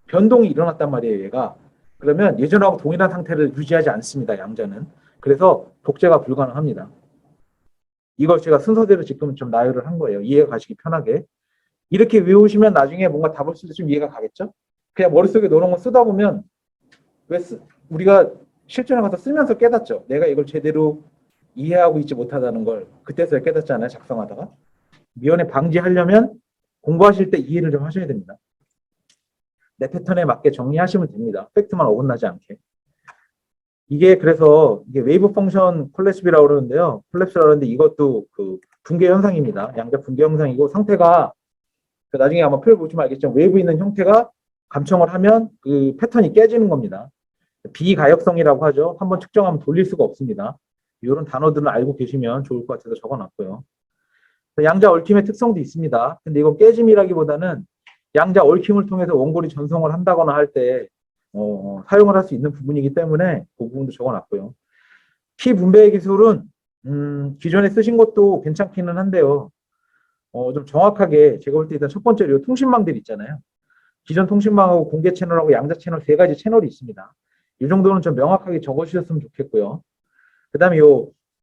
변동이 일어났단 말이에요, 얘가. 그러면 예전하고 동일한 상태를 유지하지 않습니다, 양자는. 그래서 복제가 불가능합니다. 이걸 제가 순서대로 지금 좀 나열을 한 거예요. 이해가 가시기 편하게. 이렇게 외우시면 나중에 뭔가 답을 쓸 때 좀 이해가 가겠죠? 그냥 머릿속에 넣어놓은 거 쓰다 보면 우리가 실전에 가서 쓰면서 깨닫죠. 내가 이걸 제대로 이해하고 있지 못하다는 걸 그때서야 깨닫잖아요. 작성하다가. 미연에 방지하려면 공부하실 때 이해를 좀 하셔야 됩니다. 내 패턴에 맞게 정리하시면 됩니다. 팩트만 어긋나지 않게. 이게 그래서 이게 웨이브 펑션 콜랩스라고 그러는데요. 콜랩스라고 그러는데 이것도 그 붕괴 현상입니다. 양자 붕괴 현상이고 상태가 나중에 아마 표를 보시면 알겠지만 웨이브 있는 형태가 감청을 하면 그 패턴이 깨지는 겁니다. 비가역성이라고 하죠. 한번 측정하면 돌릴 수가 없습니다. 이런 단어들은 알고 계시면 좋을 것 같아서 적어놨고요. 양자 얽힘의 특성도 있습니다. 근데 이건 깨짐이라기보다는 양자 얽힘을 통해서 원고리 전송을 한다거나 할 때 사용을 할 수 있는 부분이기 때문에 그 부분도 적어놨고요. 피 분배 기술은 기존에 쓰신 것도 괜찮기는 한데요. 좀 정확하게 제가 볼 때 일단 첫 번째로 통신망들 있잖아요. 기존 통신망하고 공개 채널하고 양자 채널 세 가지 채널이 있습니다. 이 정도는 좀 명확하게 적어주셨으면 좋겠고요. 그 다음에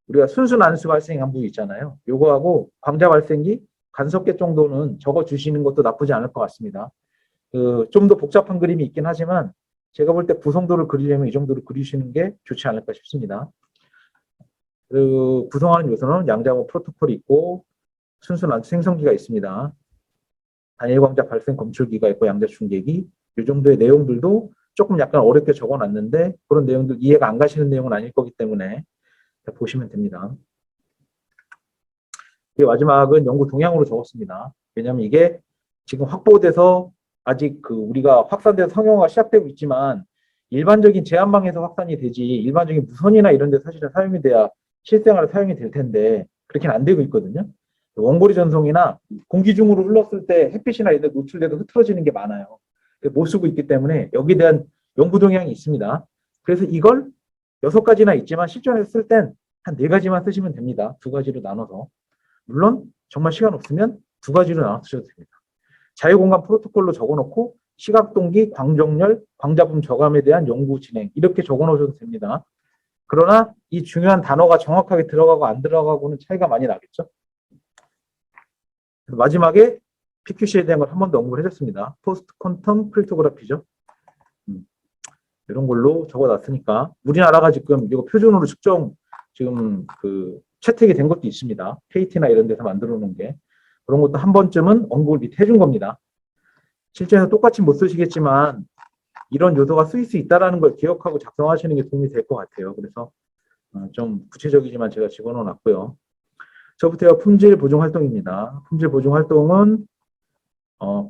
우리가 순수 난수 발생한 부위 있잖아요. 요거하고 광자 발생기, 간섭계 정도는 적어주시는 것도 나쁘지 않을 것 같습니다. 좀 더 복잡한 그림이 있긴 하지만 제가 볼 때 구성도를 그리려면 이 정도로 그리시는 게 좋지 않을까 싶습니다. 구성하는 요소는 양자암호 프로토콜이 있고 순수 난수 생성기가 있습니다. 단일 광자 발생 검출기가 있고 양자 중계기 이 정도의 내용들도 조금 약간 어렵게 적어놨는데 그런 내용들 이해가 안 가시는 내용은 아닐 거기 때문에 보시면 됩니다. 마지막은 연구 동향으로 적었습니다. 왜냐하면 이게 지금 확보돼서 아직 우리가 확산돼서 상용화가 시작되고 있지만 일반적인 제한망에서 확산이 되지 일반적인 무선이나 이런 데 사실은 사용이 돼야 실생활에 사용이 될 텐데 그렇게는 안 되고 있거든요. 원거리 전송이나 공기 중으로 흘렀을 때 햇빛이나 이런 데 노출돼도 흐트러지는 게 많아요. 못 쓰고 있기 때문에 여기에 대한 연구 동향이 있습니다. 그래서 이걸 6가지나 있지만 실전에서 쓸 땐 한 4가지만 쓰시면 됩니다. 2가지로 나눠서. 물론 정말 시간 없으면 2가지로 나눠 쓰셔도 됩니다. 자유공간 프로토콜로 적어놓고 시각동기, 광정렬, 광자분 저감에 대한 연구 진행 이렇게 적어놓으셔도 됩니다. 그러나 이 중요한 단어가 정확하게 들어가고 안 들어가고는 차이가 많이 나겠죠. 마지막에 PQC에 대한 걸 한 번 더 언급을 해줬습니다. 포스트 퀀텀 크립토그래피죠. 이런 걸로 적어놨으니까 우리나라가 지금 이거 표준으로 측정 지금 채택이 된 것도 있습니다. KT나 이런 데서 만들어 놓은 게 그런 것도 한 번쯤은 언급을 밑에 해준 겁니다. 실제로 똑같이 못 쓰시겠지만 이런 요소가 쓰일 수 있다는 걸 기억하고 작성하시는 게 도움이 될 것 같아요. 그래서 좀 구체적이지만 제가 집어넣어 놨고요. 저부터 품질 보증 활동입니다. 품질 보증 활동은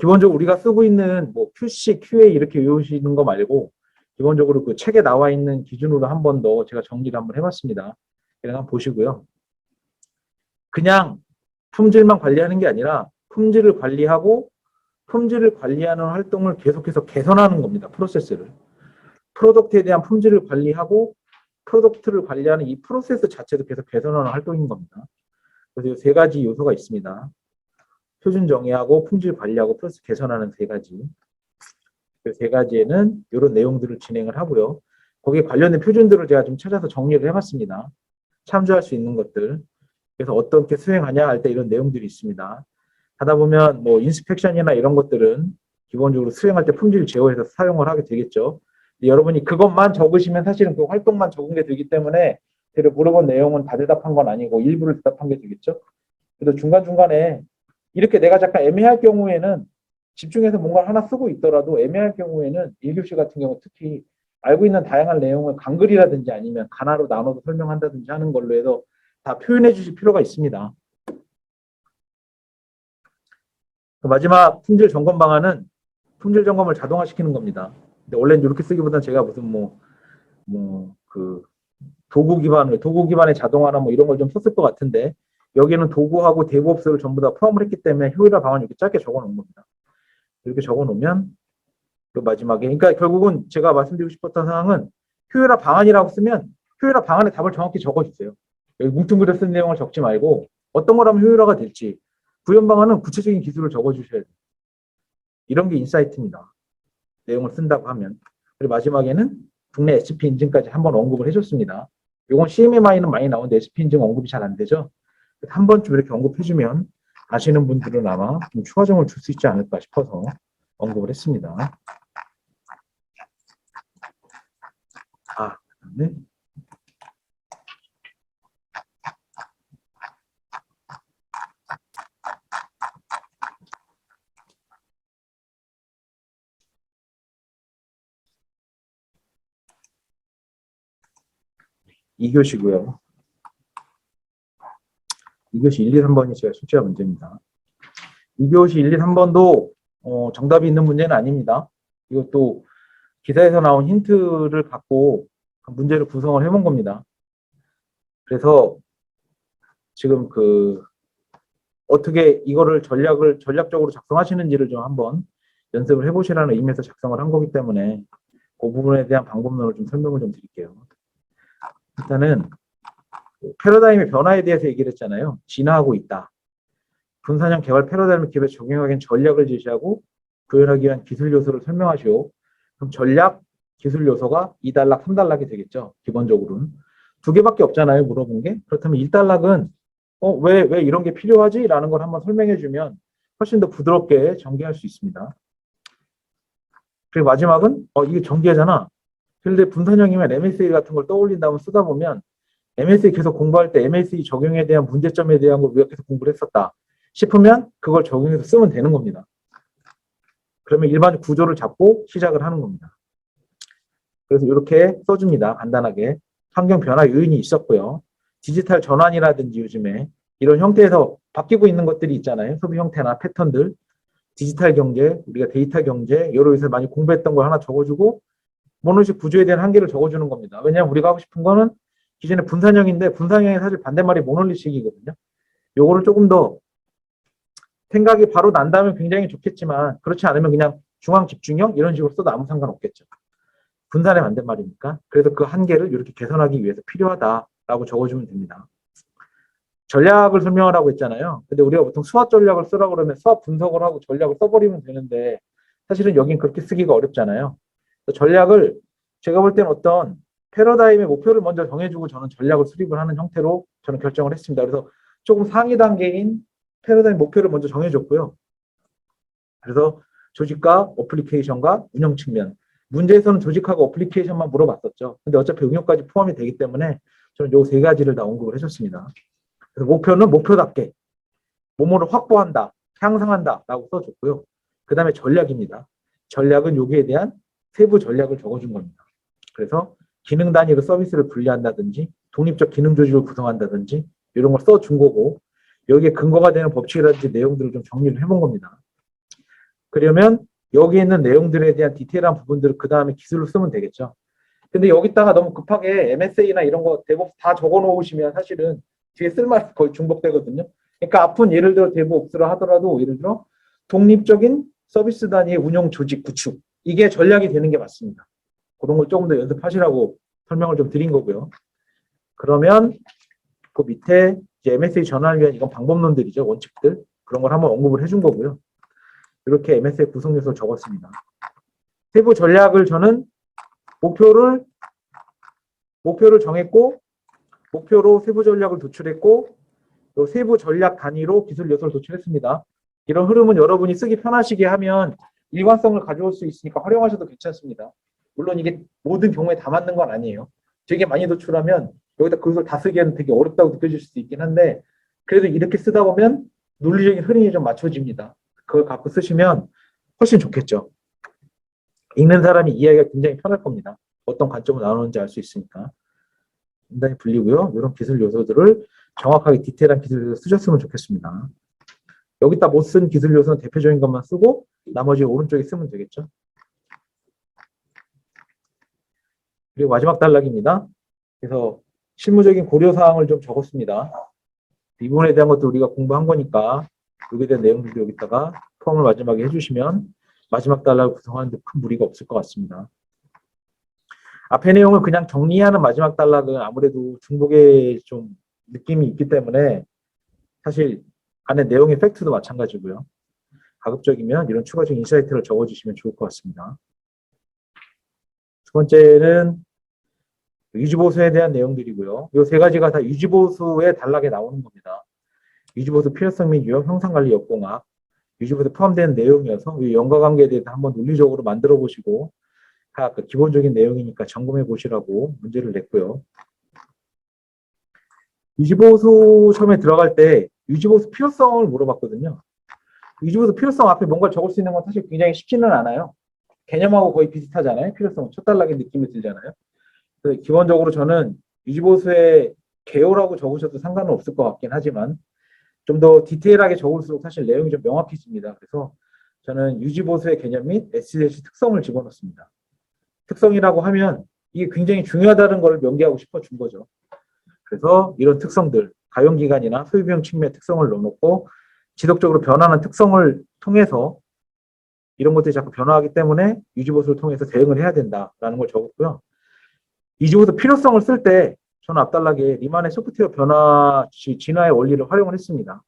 기본적으로 우리가 쓰고 있는 뭐 QC, QA 이렇게 외우시는 거 말고 기본적으로 그 책에 나와 있는 기준으로 한 번 더 제가 정리를 한번 해봤습니다. 그냥 한번 보시고요. 그냥 품질만 관리하는 게 아니라 품질을 관리하고 품질을 관리하는 활동을 계속해서 개선하는 겁니다. 프로세스를. 프로덕트에 대한 품질을 관리하고 프로덕트를 관리하는 이 프로세스 자체도 계속 개선하는 활동인 겁니다. 그래서 이 세 가지 요소가 있습니다. 표준 정의하고 품질 관리하고 프로세스 개선하는 세 가지. 그 세 가지에는 이런 내용들을 진행을 하고요. 거기에 관련된 표준들을 제가 좀 찾아서 정리를 해봤습니다. 참조할 수 있는 것들. 그래서 어떻게 수행하냐 할 때 이런 내용들이 있습니다. 하다 보면 뭐 인스펙션이나 이런 것들은 기본적으로 수행할 때 품질 제어해서 사용을 하게 되겠죠. 여러분이 그것만 적으시면 사실은 그 활동만 적은 게 되기 때문에 제가 물어본 내용은 다 대답한 건 아니고 일부를 대답한 게 되겠죠. 그래서 중간중간에 이렇게 내가 잠깐 애매할 경우에는 집중해서 뭔가를 하나 쓰고 있더라도 애매할 경우에는 1교시 같은 경우 특히 알고 있는 다양한 내용을 간글이라든지 아니면 가나로 나눠서 설명한다든지 하는 걸로 해서 다 표현해 주실 필요가 있습니다. 마지막 품질 점검 방안은 품질 점검을 자동화시키는 겁니다. 근데 원래는 이렇게 쓰기보다는 제가 무슨 도구 기반의 자동화나 뭐 이런 걸 좀 썼을 것 같은데 여기는 도구하고 대부업소를 전부 다 포함을 했기 때문에 효율화 방안 이렇게 짧게 적어 놓은 겁니다. 이렇게 적어 놓으면 그 마지막에 그러니까 결국은 제가 말씀드리고 싶었던 상황은 효율화 방안이라고 쓰면 효율화 방안의 답을 정확히 적어 주세요. 여기 뭉뚱그려 쓴 내용을 적지 말고 어떤 거라면 효율화가 될지 구현 방안은 구체적인 기술을 적어 주셔야 돼요. 이런 게 인사이트입니다. 내용을 쓴다고 하면. 그리고 마지막에는 국내 SP 인증까지 한번 언급을 해줬습니다. 이건 CMMI는 많이 나오는데 SP 인증 언급이 잘 안 되죠. 한 번쯤 이렇게 언급해주면 아시는 분들은 아마 좀 추가점을 줄 수 있지 않을까 싶어서 언급을 했습니다. 그다음에 2교시고요. 2교시 1, 2, 3번이 제가 숙제가 문제입니다. 2교시 1, 2, 3번도 정답이 있는 문제는 아닙니다. 이것도 기사에서 나온 힌트를 갖고 문제를 구성을 해본 겁니다. 그래서 지금 어떻게 이거를 전략적으로 작성하시는지를 좀 한번 연습을 해보시라는 의미에서 작성을 한 거기 때문에 그 부분에 대한 방법론을 좀 설명을 좀 드릴게요. 일단은 패러다임의 변화에 대해서 얘기를 했잖아요. 진화하고 있다. 분산형 개발 패러다임을 기업에 적용하기 위한 전략을 제시하고 구현하기 위한 기술 요소를 설명하시오. 그럼 전략, 기술 요소가 2단락, 3단락이 되겠죠. 기본적으로는. 두 개밖에 없잖아요. 물어본 게. 그렇다면 1단락은 왜 이런 게 필요하지? 라는 걸 한번 설명해 주면 훨씬 더 부드럽게 전개할 수 있습니다. 그리고 마지막은 이게 전개잖아. 그런데 분산형이면 MSA 같은 걸 떠올린 다음에 쓰다 보면 MSA 계속 공부할 때 MSA 적용에 대한 문제점에 대한 걸 우리가 계속 공부를 했었다 싶으면 그걸 적용해서 쓰면 되는 겁니다. 그러면 일반 구조를 잡고 시작을 하는 겁니다. 그래서 이렇게 써줍니다. 간단하게. 환경 변화 요인이 있었고요. 디지털 전환이라든지 요즘에 이런 형태에서 바뀌고 있는 것들이 있잖아요. 소비 형태나 패턴들. 디지털 경제, 우리가 데이터 경제, 여러 요새 많이 공부했던 걸 하나 적어주고 모노식 구조에 대한 한계를 적어주는 겁니다. 왜냐하면 우리가 하고 싶은 거는 기존의 분산형인데 분산형이 사실 반대말이 모놀리식이거든요. 요거를 조금 더 생각이 바로 난다면 굉장히 좋겠지만 그렇지 않으면 그냥 중앙 집중형 이런 식으로 써도 아무 상관없겠죠. 분산의 반대말이니까. 그래서 그 한계를 이렇게 개선하기 위해서 필요하다라고 적어주면 됩니다. 전략을 설명하라고 했잖아요. 근데 우리가 보통 수학 전략을 쓰라고 그러면 수학 분석을 하고 전략을 써버리면 되는데 사실은 여긴 그렇게 쓰기가 어렵잖아요. 전략을 제가 볼 때는 어떤 패러다임의 목표를 먼저 정해주고 저는 전략을 수립을 하는 형태로 저는 결정을 했습니다. 그래서 조금 상위 단계인 패러다임 목표를 먼저 정해줬고요. 그래서 조직과 어플리케이션과 운영 측면. 문제에서는 조직하고 어플리케이션만 물어봤었죠. 근데 어차피 응용까지 포함이 되기 때문에 저는 요 세 가지를 다 언급을 해줬습니다. 그래서 목표는 목표답게 뭐뭐를 확보한다, 향상한다 라고 써줬고요. 그 다음에 전략입니다. 전략은 여기에 대한 세부 전략을 적어준 겁니다. 그래서 기능 단위로 서비스를 분리한다든지 독립적 기능 조직을 구성한다든지 이런 걸 써준 거고 여기에 근거가 되는 법칙이라든지 내용들을 좀 정리를 해본 겁니다. 그러면 여기 있는 내용들에 대한 디테일한 부분들을 그 다음에 기술로 쓰면 되겠죠. 근데 여기다가 너무 급하게 MSA나 이런 거 대부분 다 적어 놓으시면 사실은 뒤에 쓸 말이 거의 중복되거든요. 그러니까 앞은 예를 들어 대부업스라 하더라도 예를 들어 독립적인 서비스 단위의 운영 조직 구축 이게 전략이 되는 게 맞습니다. 그런 걸 조금 더 연습하시라고 설명을 좀 드린 거고요. 그러면 그 밑에 이제 MSA 전환을 위한 이건 방법론들이죠. 원칙들. 그런 걸 한번 언급을 해준 거고요. 이렇게 MSA 구성 요소를 적었습니다. 세부 전략을 저는 목표를 정했고, 목표로 세부 전략을 도출했고, 또 세부 전략 단위로 기술 요소를 도출했습니다. 이런 흐름은 여러분이 쓰기 편하시게 하면 일관성을 가져올 수 있으니까 활용하셔도 괜찮습니다. 물론 이게 모든 경우에 다 맞는 건 아니에요. 되게 많이 도출하면 여기다 그것을 다 쓰기에는 되게 어렵다고 느껴질 수도 있긴 한데, 그래도 이렇게 쓰다 보면 논리적인 흐름이 좀 맞춰집니다. 그걸 갖고 쓰시면 훨씬 좋겠죠. 읽는 사람이 이해하기가 굉장히 편할 겁니다. 어떤 관점으로 나오는지 알 수 있으니까. 상당히 불리고요. 이런 기술 요소들을 정확하게 디테일한 기술 요소 쓰셨으면 좋겠습니다. 여기다 못 쓴 기술 요소는 대표적인 것만 쓰고 나머지 오른쪽에 쓰면 되겠죠. 그리고 마지막 단락입니다. 그래서 실무적인 고려사항을 좀 적었습니다. 이 부분에 대한 것도 우리가 공부한 거니까 여기에 대한 내용들도 여기다가 포함을 마지막에 해주시면 마지막 단락을 구성하는 데 큰 무리가 없을 것 같습니다. 앞의 내용을 그냥 정리하는 마지막 단락은 아무래도 중복의 좀 느낌이 있기 때문에 사실 안에 내용의 팩트도 마찬가지고요. 가급적이면 이런 추가적인 인사이트를 적어주시면 좋을 것 같습니다. 두 번째는 유지보수에 대한 내용들이고요. 이 세 가지가 다 유지보수의 단락에 나오는 겁니다. 유지보수 필요성 및 유형 형상관리 역공학, 유지보수에 포함되는 내용이어서 이 연관관계에 대해서 한번 논리적으로 만들어 보시고 다 그 기본적인 내용이니까 점검해 보시라고 문제를 냈고요. 유지보수 처음에 들어갈 때 유지보수 필요성을 물어봤거든요. 유지보수 필요성 앞에 뭔가 적을 수 있는 건 사실 굉장히 쉽지는 않아요. 개념하고 거의 비슷하잖아요. 필요성, 첫 단락의 느낌이 들잖아요. 그래서 기본적으로 저는 유지보수의 개요라고 적으셔도 상관은 없을 것 같긴 하지만 좀 더 디테일하게 적을수록 사실 내용이 좀 명확해집니다. 그래서 저는 유지보수의 개념 및 SDLC 특성을 집어넣습니다. 특성이라고 하면 이게 굉장히 중요하다는 걸 명기하고 싶어 준 거죠. 그래서 이런 특성들, 가용기간이나 소유비용 측면의 특성을 넣어놓고 지속적으로 변하는 특성을 통해서 이런 것들이 자꾸 변화하기 때문에 유지보수를 통해서 대응을 해야 된다라는 걸 적었고요. 유지보수 필요성을 쓸 때 저는 앞단락에 리만의 소프트웨어 변화 진화의 원리를 활용을 했습니다.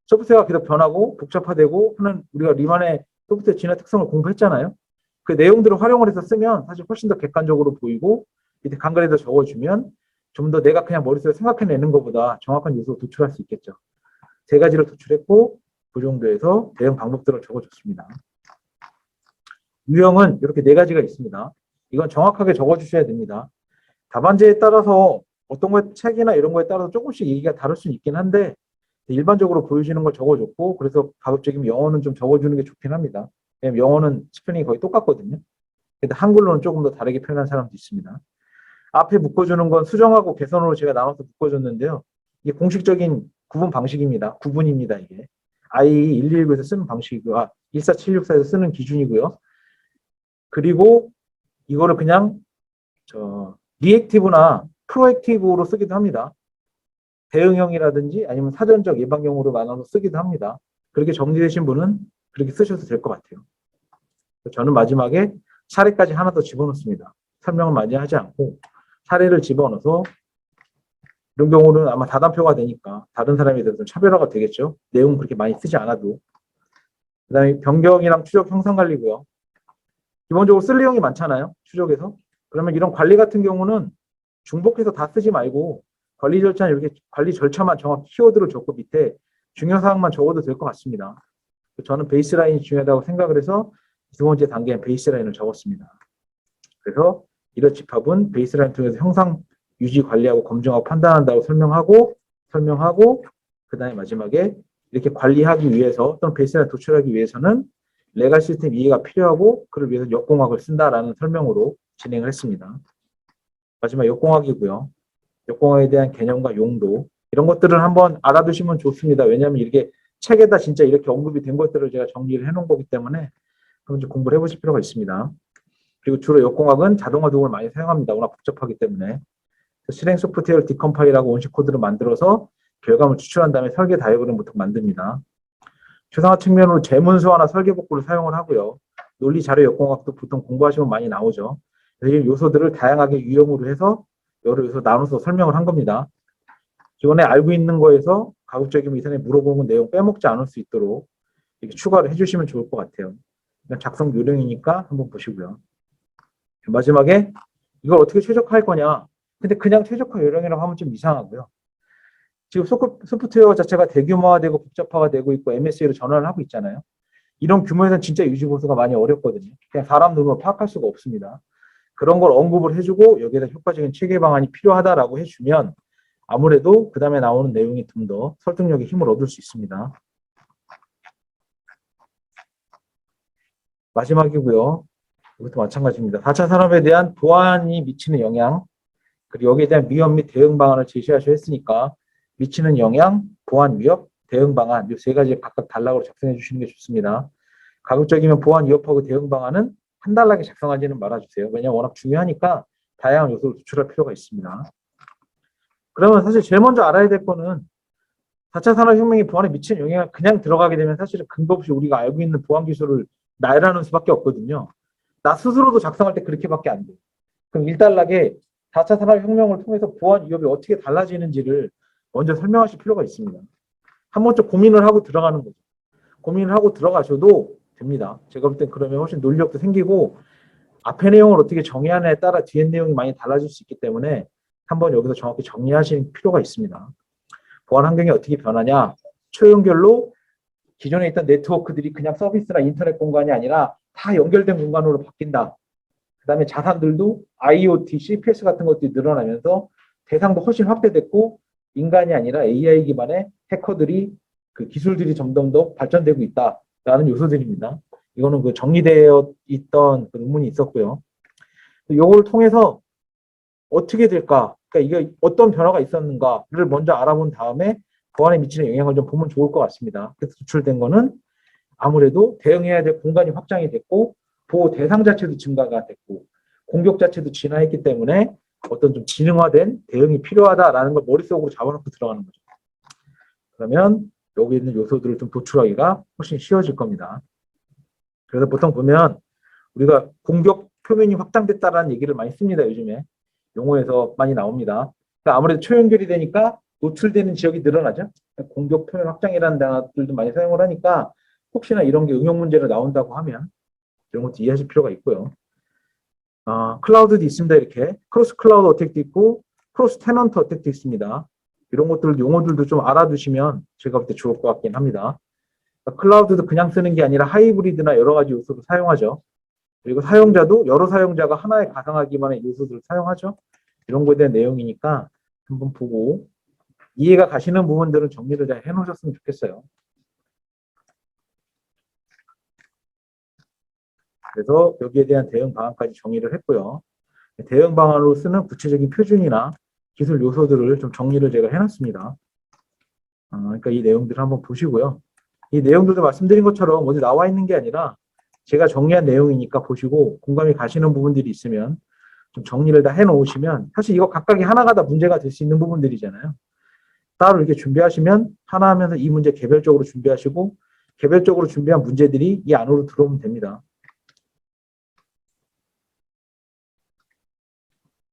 소프트웨어가 계속 변하고 복잡화되고 하는 우리가 리만의 소프트웨어 진화 특성을 공부했잖아요. 그 내용들을 활용을 해서 쓰면 사실 훨씬 더 객관적으로 보이고 밑에 간간에다 적어주면 좀 더 내가 그냥 머릿속에 생각해내는 것보다 정확한 요소를 도출할 수 있겠죠. 세 가지를 도출했고 그 정도에서 대응 방법들을 적어줬습니다. 유형은 이렇게 네 가지가 있습니다. 이건 정확하게 적어주셔야 됩니다. 답안지에 따라서 어떤 거에 책이나 이런 거에 따라서 조금씩 얘기가 다를 수는 있긴 한데 일반적으로 보여지는 걸 적어줬고 그래서 가급적이면 영어는 좀 적어주는 게 좋긴 합니다. 왜냐면 영어는 스펠링이 거의 똑같거든요. 근데 한글로는 조금 더 다르게 표현한 사람도 있습니다. 앞에 묶어주는 건 수정하고 개선으로 제가 나눠서 묶어줬는데요. 이게 공식적인 구분 방식입니다. 구분입니다. 이게 I119에서 쓰는 방식이고 14764에서 쓰는 기준이고요. 그리고 이거를 그냥 리액티브나 프로액티브로 쓰기도 합니다. 대응형이라든지 아니면 사전적 예방형으로 나눠서 쓰기도 합니다. 그렇게 정리되신 분은 그렇게 쓰셔도 될 것 같아요. 저는 마지막에 사례까지 하나 더 집어넣습니다. 설명을 많이 하지 않고 사례를 집어넣어서 이런 경우는 아마 다단표가 되니까 다른 사람에 대해서 차별화가 되겠죠. 내용은 그렇게 많이 쓰지 않아도. 그 다음에 변경이랑 추적 형상 관리고요. 기본적으로 쓸 내용이 많잖아요. 추적에서. 그러면 이런 관리 같은 경우는 중복해서 다 쓰지 말고 관리 절차는 이렇게 관리 절차만 정확히 키워드를 적고 밑에 중요사항만 적어도 될 것 같습니다. 저는 베이스라인이 중요하다고 생각을 해서 두 번째 단계엔 베이스라인을 적었습니다. 그래서 이런 집합은 베이스라인 통해서 형상 유지 관리하고 검증하고 판단한다고 설명하고 그 다음에 마지막에 이렇게 관리하기 위해서 또는 베이스라인 도출하기 위해서는 레갈 시스템 이해가 필요하고 그를 위해서 역공학을 쓴다라는 설명으로 진행을 했습니다. 마지막 역공학이고요. 역공학에 대한 개념과 용도 이런 것들을 한번 알아두시면 좋습니다. 왜냐하면 이렇게 책에다 진짜 이렇게 언급이 된 것들을 제가 정리를 해놓은 거기 때문에 그럼 이제 공부를 해보실 필요가 있습니다. 그리고 주로 역공학은 자동화 도구를 많이 사용합니다. 워낙 복잡하기 때문에. 실행 소프트웨어를 디컴파일하고 원식 코드를 만들어서 결과물 추출한 다음에 설계 다이어그램 보통 만듭니다. 추상화 측면으로 재문수화나 설계 복구를 사용을 하고요. 논리 자료 역공학도 보통 공부하시면 많이 나오죠. 이 요소들을 다양하게 유형으로 해서 여러 요소 나눠서 설명을 한 겁니다. 기존에 알고 있는 거에서 가급적이면 이전에 물어보는 내용 빼먹지 않을 수 있도록 이렇게 추가를 해주시면 좋을 것 같아요. 작성 요령이니까 한번 보시고요. 마지막에 이걸 어떻게 최적화할 거냐. 근데 그냥 최적화 요령이라고 하면 좀 이상하고요. 지금 소프트웨어 자체가 대규모화되고 복잡화가 되고 있고 MSA로 전환을 하고 있잖아요. 이런 규모에서는 진짜 유지보수가 많이 어렵거든요. 그냥 사람 눈으로 파악할 수가 없습니다. 그런 걸 언급을 해주고 여기에다 효과적인 체계 방안이 필요하다라고 해주면 아무래도 그 다음에 나오는 내용이 좀 더 설득력에 힘을 얻을 수 있습니다. 마지막이고요. 이것도 마찬가지입니다. 4차 산업에 대한 보안이 미치는 영향, 그리고 여기에 대한 위협 및 대응 방안을 제시하셔 했으니까 미치는 영향, 보안 위협, 대응 방안 이 세 가지 각각 단락으로 작성해 주시는 게 좋습니다. 가급적이면 보안 위협하고 대응 방안은 한 단락에 작성하지는 말아주세요. 왜냐하면 워낙 중요하니까 다양한 요소를 도출할 필요가 있습니다. 그러면 사실 제일 먼저 알아야 될 거는 4차 산업혁명이 보안에 미치는 영향을 그냥 들어가게 되면 사실은 근거 없이 우리가 알고 있는 보안 기술을 나열하는 수밖에 없거든요. 나 스스로도 작성할 때 그렇게밖에 안 돼요. 그럼 일단락에 4차 산업혁명을 통해서 보안 위협이 어떻게 달라지는지를 먼저 설명하실 필요가 있습니다. 한 번쯤 고민을 하고 들어가는 거죠. 고민을 하고 들어가셔도 됩니다. 제가 볼 땐 그러면 훨씬 논리력도 생기고 앞에 내용을 어떻게 정의하느냐에 따라 뒤에 내용이 많이 달라질 수 있기 때문에 한번 여기서 정확히 정리하실 필요가 있습니다. 보안 환경이 어떻게 변하냐? 초연결로 기존에 있던 네트워크들이 그냥 서비스나 인터넷 공간이 아니라 다 연결된 공간으로 바뀐다. 그 다음에 자산들도 IoT, CPS 같은 것들이 늘어나면서 대상도 훨씬 확대됐고 인간이 아니라 AI 기반의 해커들이 그 기술들이 점점 더 발전되고 있다라는 요소들입니다. 이거는 그 정리되어 있던 그 논문이 있었고요. 이걸 통해서 어떻게 될까? 그러니까 이게 어떤 변화가 있었는가를 먼저 알아본 다음에 보안에 미치는 영향을 좀 보면 좋을 것 같습니다. 그래서 도출된 거는 아무래도 대응해야 될 공간이 확장이 됐고 보호 대상 자체도 증가가 됐고 공격 자체도 진화했기 때문에 어떤 좀 지능화된 대응이 필요하다라는 걸 머릿속으로 잡아놓고 들어가는 거죠. 그러면 여기 있는 요소들을 좀 도출하기가 훨씬 쉬워질 겁니다. 그래서 보통 보면 우리가 공격 표면이 확장됐다라는 얘기를 많이 씁니다. 요즘에 용어에서 많이 나옵니다. 그러니까 아무래도 초연결이 되니까 노출되는 지역이 늘어나죠. 공격 표면 확장이라는 단어들도 많이 사용을 하니까 혹시나 이런 게 응용 문제로 나온다고 하면 이런 것도 이해하실 필요가 있고요. 클라우드도 있습니다. 이렇게 크로스 클라우드 어택도 있고 크로스 테넌트 어택도 있습니다. 이런 것들 용어들도 좀 알아두시면 제가 볼 때 좋을 것 같긴 합니다. 클라우드도 그냥 쓰는 게 아니라 하이브리드나 여러 가지 요소를 사용하죠. 그리고 사용자도 여러 사용자가 하나에 가상하기만의 요소들을 사용하죠. 이런 거에 대한 내용이니까 한번 보고 이해가 가시는 부분들은 정리를 잘 해놓으셨으면 좋겠어요. 그래서 여기에 대한 대응 방안까지 정리를 했고요. 대응 방안으로 쓰는 구체적인 표준이나 기술 요소들을 좀 정리를 제가 해놨습니다. 그러니까 이 내용들을 한번 보시고요. 이 내용들도 말씀드린 것처럼 어디 나와 있는 게 아니라 제가 정리한 내용이니까 보시고 공감이 가시는 부분들이 있으면 좀 정리를 다 해놓으시면 사실 이거 각각이 하나가 다 문제가 될 수 있는 부분들이잖아요. 따로 이렇게 준비하시면 하나 하면서 이 문제 개별적으로 준비하시고 개별적으로 준비한 문제들이 이 안으로 들어오면 됩니다.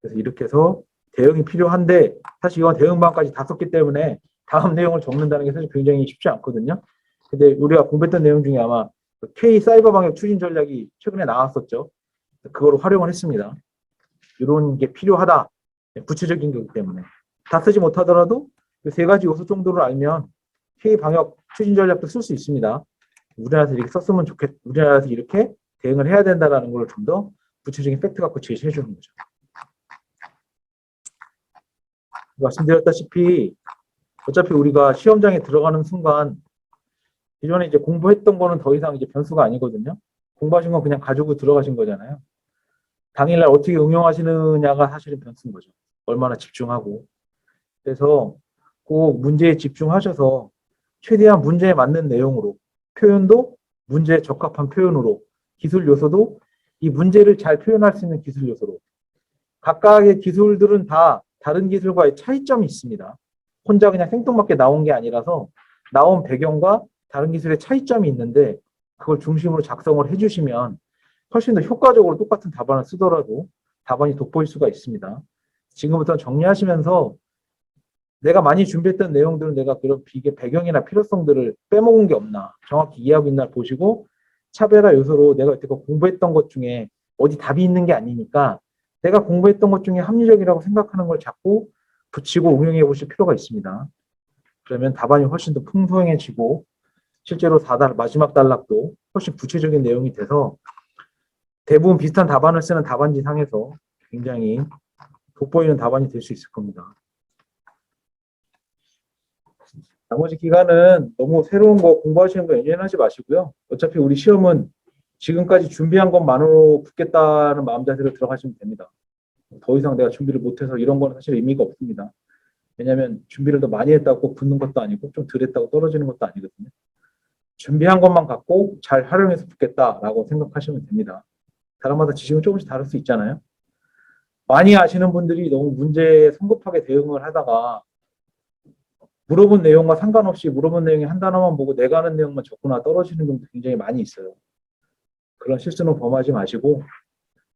그래서 이렇게 해서 대응이 필요한데 사실 이건 대응 방안까지 다 썼기 때문에 다음 내용을 적는다는 게 사실 굉장히 쉽지 않거든요. 근데 우리가 공부했던 내용 중에 아마 K 사이버 방역 추진 전략이 최근에 나왔었죠. 그거를 활용을 했습니다. 이런 게 필요하다. 구체적인 거기 때문에. 다 쓰지 못하더라도 세 가지 요소 정도를 알면 K 방역 추진 전략도 쓸 수 있습니다. 우리나라에서 이렇게 썼으면 우리나라에서 이렇게 대응을 해야 된다는 걸 좀 더 구체적인 팩트 갖고 제시해 주는 거죠. 말씀드렸다시피 어차피 우리가 시험장에 들어가는 순간 기존에 이제 공부했던 거는 더 이상 이제 변수가 아니거든요. 공부하신 건 그냥 가지고 들어가신 거잖아요. 당일날 어떻게 응용하시느냐가 사실은 변수인 거죠. 얼마나 집중하고. 그래서 꼭 문제에 집중하셔서 최대한 문제에 맞는 내용으로 표현도 문제에 적합한 표현으로 기술 요소도 이 문제를 잘 표현할 수 있는 기술 요소로 각각의 기술들은 다 다른 기술과의 차이점이 있습니다. 혼자 그냥 생뚱맞게 나온 게 아니라서 나온 배경과 다른 기술의 차이점이 있는데 그걸 중심으로 작성을 해주시면 훨씬 더 효과적으로 똑같은 답안을 쓰더라도 답안이 돋보일 수가 있습니다. 지금부터 정리하시면서 내가 많이 준비했던 내용들은 내가 그런 비계 배경이나 필요성들을 빼먹은 게 없나 정확히 이해하고 있나 보시고 차별화 요소로 내가 여태껏 공부했던 것 중에 어디 답이 있는 게 아니니까 내가 공부했던 것 중에 합리적이라고 생각하는 걸 자꾸 붙이고 응용해 보실 필요가 있습니다. 그러면 답안이 훨씬 더 풍성해지고 실제로 마지막 단락도 훨씬 구체적인 내용이 돼서 대부분 비슷한 답안을 쓰는 답안지 상에서 굉장히 돋보이는 답안이 될 수 있을 겁니다. 나머지 기간은 너무 새로운 거 공부하시는 거 연연하지 마시고요. 어차피 우리 시험은 지금까지 준비한 것만으로 붙겠다는 마음자세로 들어가시면 됩니다. 더 이상 내가 준비를 못해서 이런 거는 사실 의미가 없습니다. 왜냐하면 준비를 더 많이 했다고 꼭 붙는 것도 아니고 좀 덜 했다고 떨어지는 것도 아니거든요. 준비한 것만 갖고 잘 활용해서 붙겠다라고 생각하시면 됩니다. 사람마다 지식은 조금씩 다를 수 있잖아요. 많이 아시는 분들이 너무 문제에 성급하게 대응을 하다가 물어본 내용과 상관없이 물어본 내용이 한 단어만 보고 내가 아는 내용만 적구나 떨어지는 경우도 굉장히 많이 있어요. 그런 실수는 범하지 마시고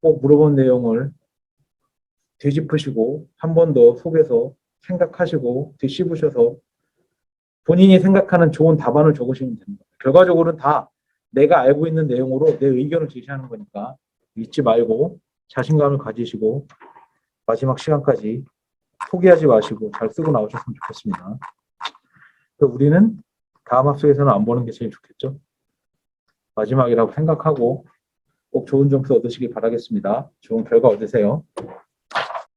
꼭 물어본 내용을 되짚으시고 한 번 더 속에서 생각하시고 되씹으셔서 본인이 생각하는 좋은 답안을 적으시면 됩니다. 결과적으로는 다 내가 알고 있는 내용으로 내 의견을 제시하는 거니까 잊지 말고 자신감을 가지시고 마지막 시간까지 포기하지 마시고 잘 쓰고 나오셨으면 좋겠습니다. 우리는 다음 합숙에서는 안 보는 게 제일 좋겠죠. 마지막이라고 생각하고 꼭 좋은 점수 얻으시길 바라겠습니다. 좋은 결과 얻으세요.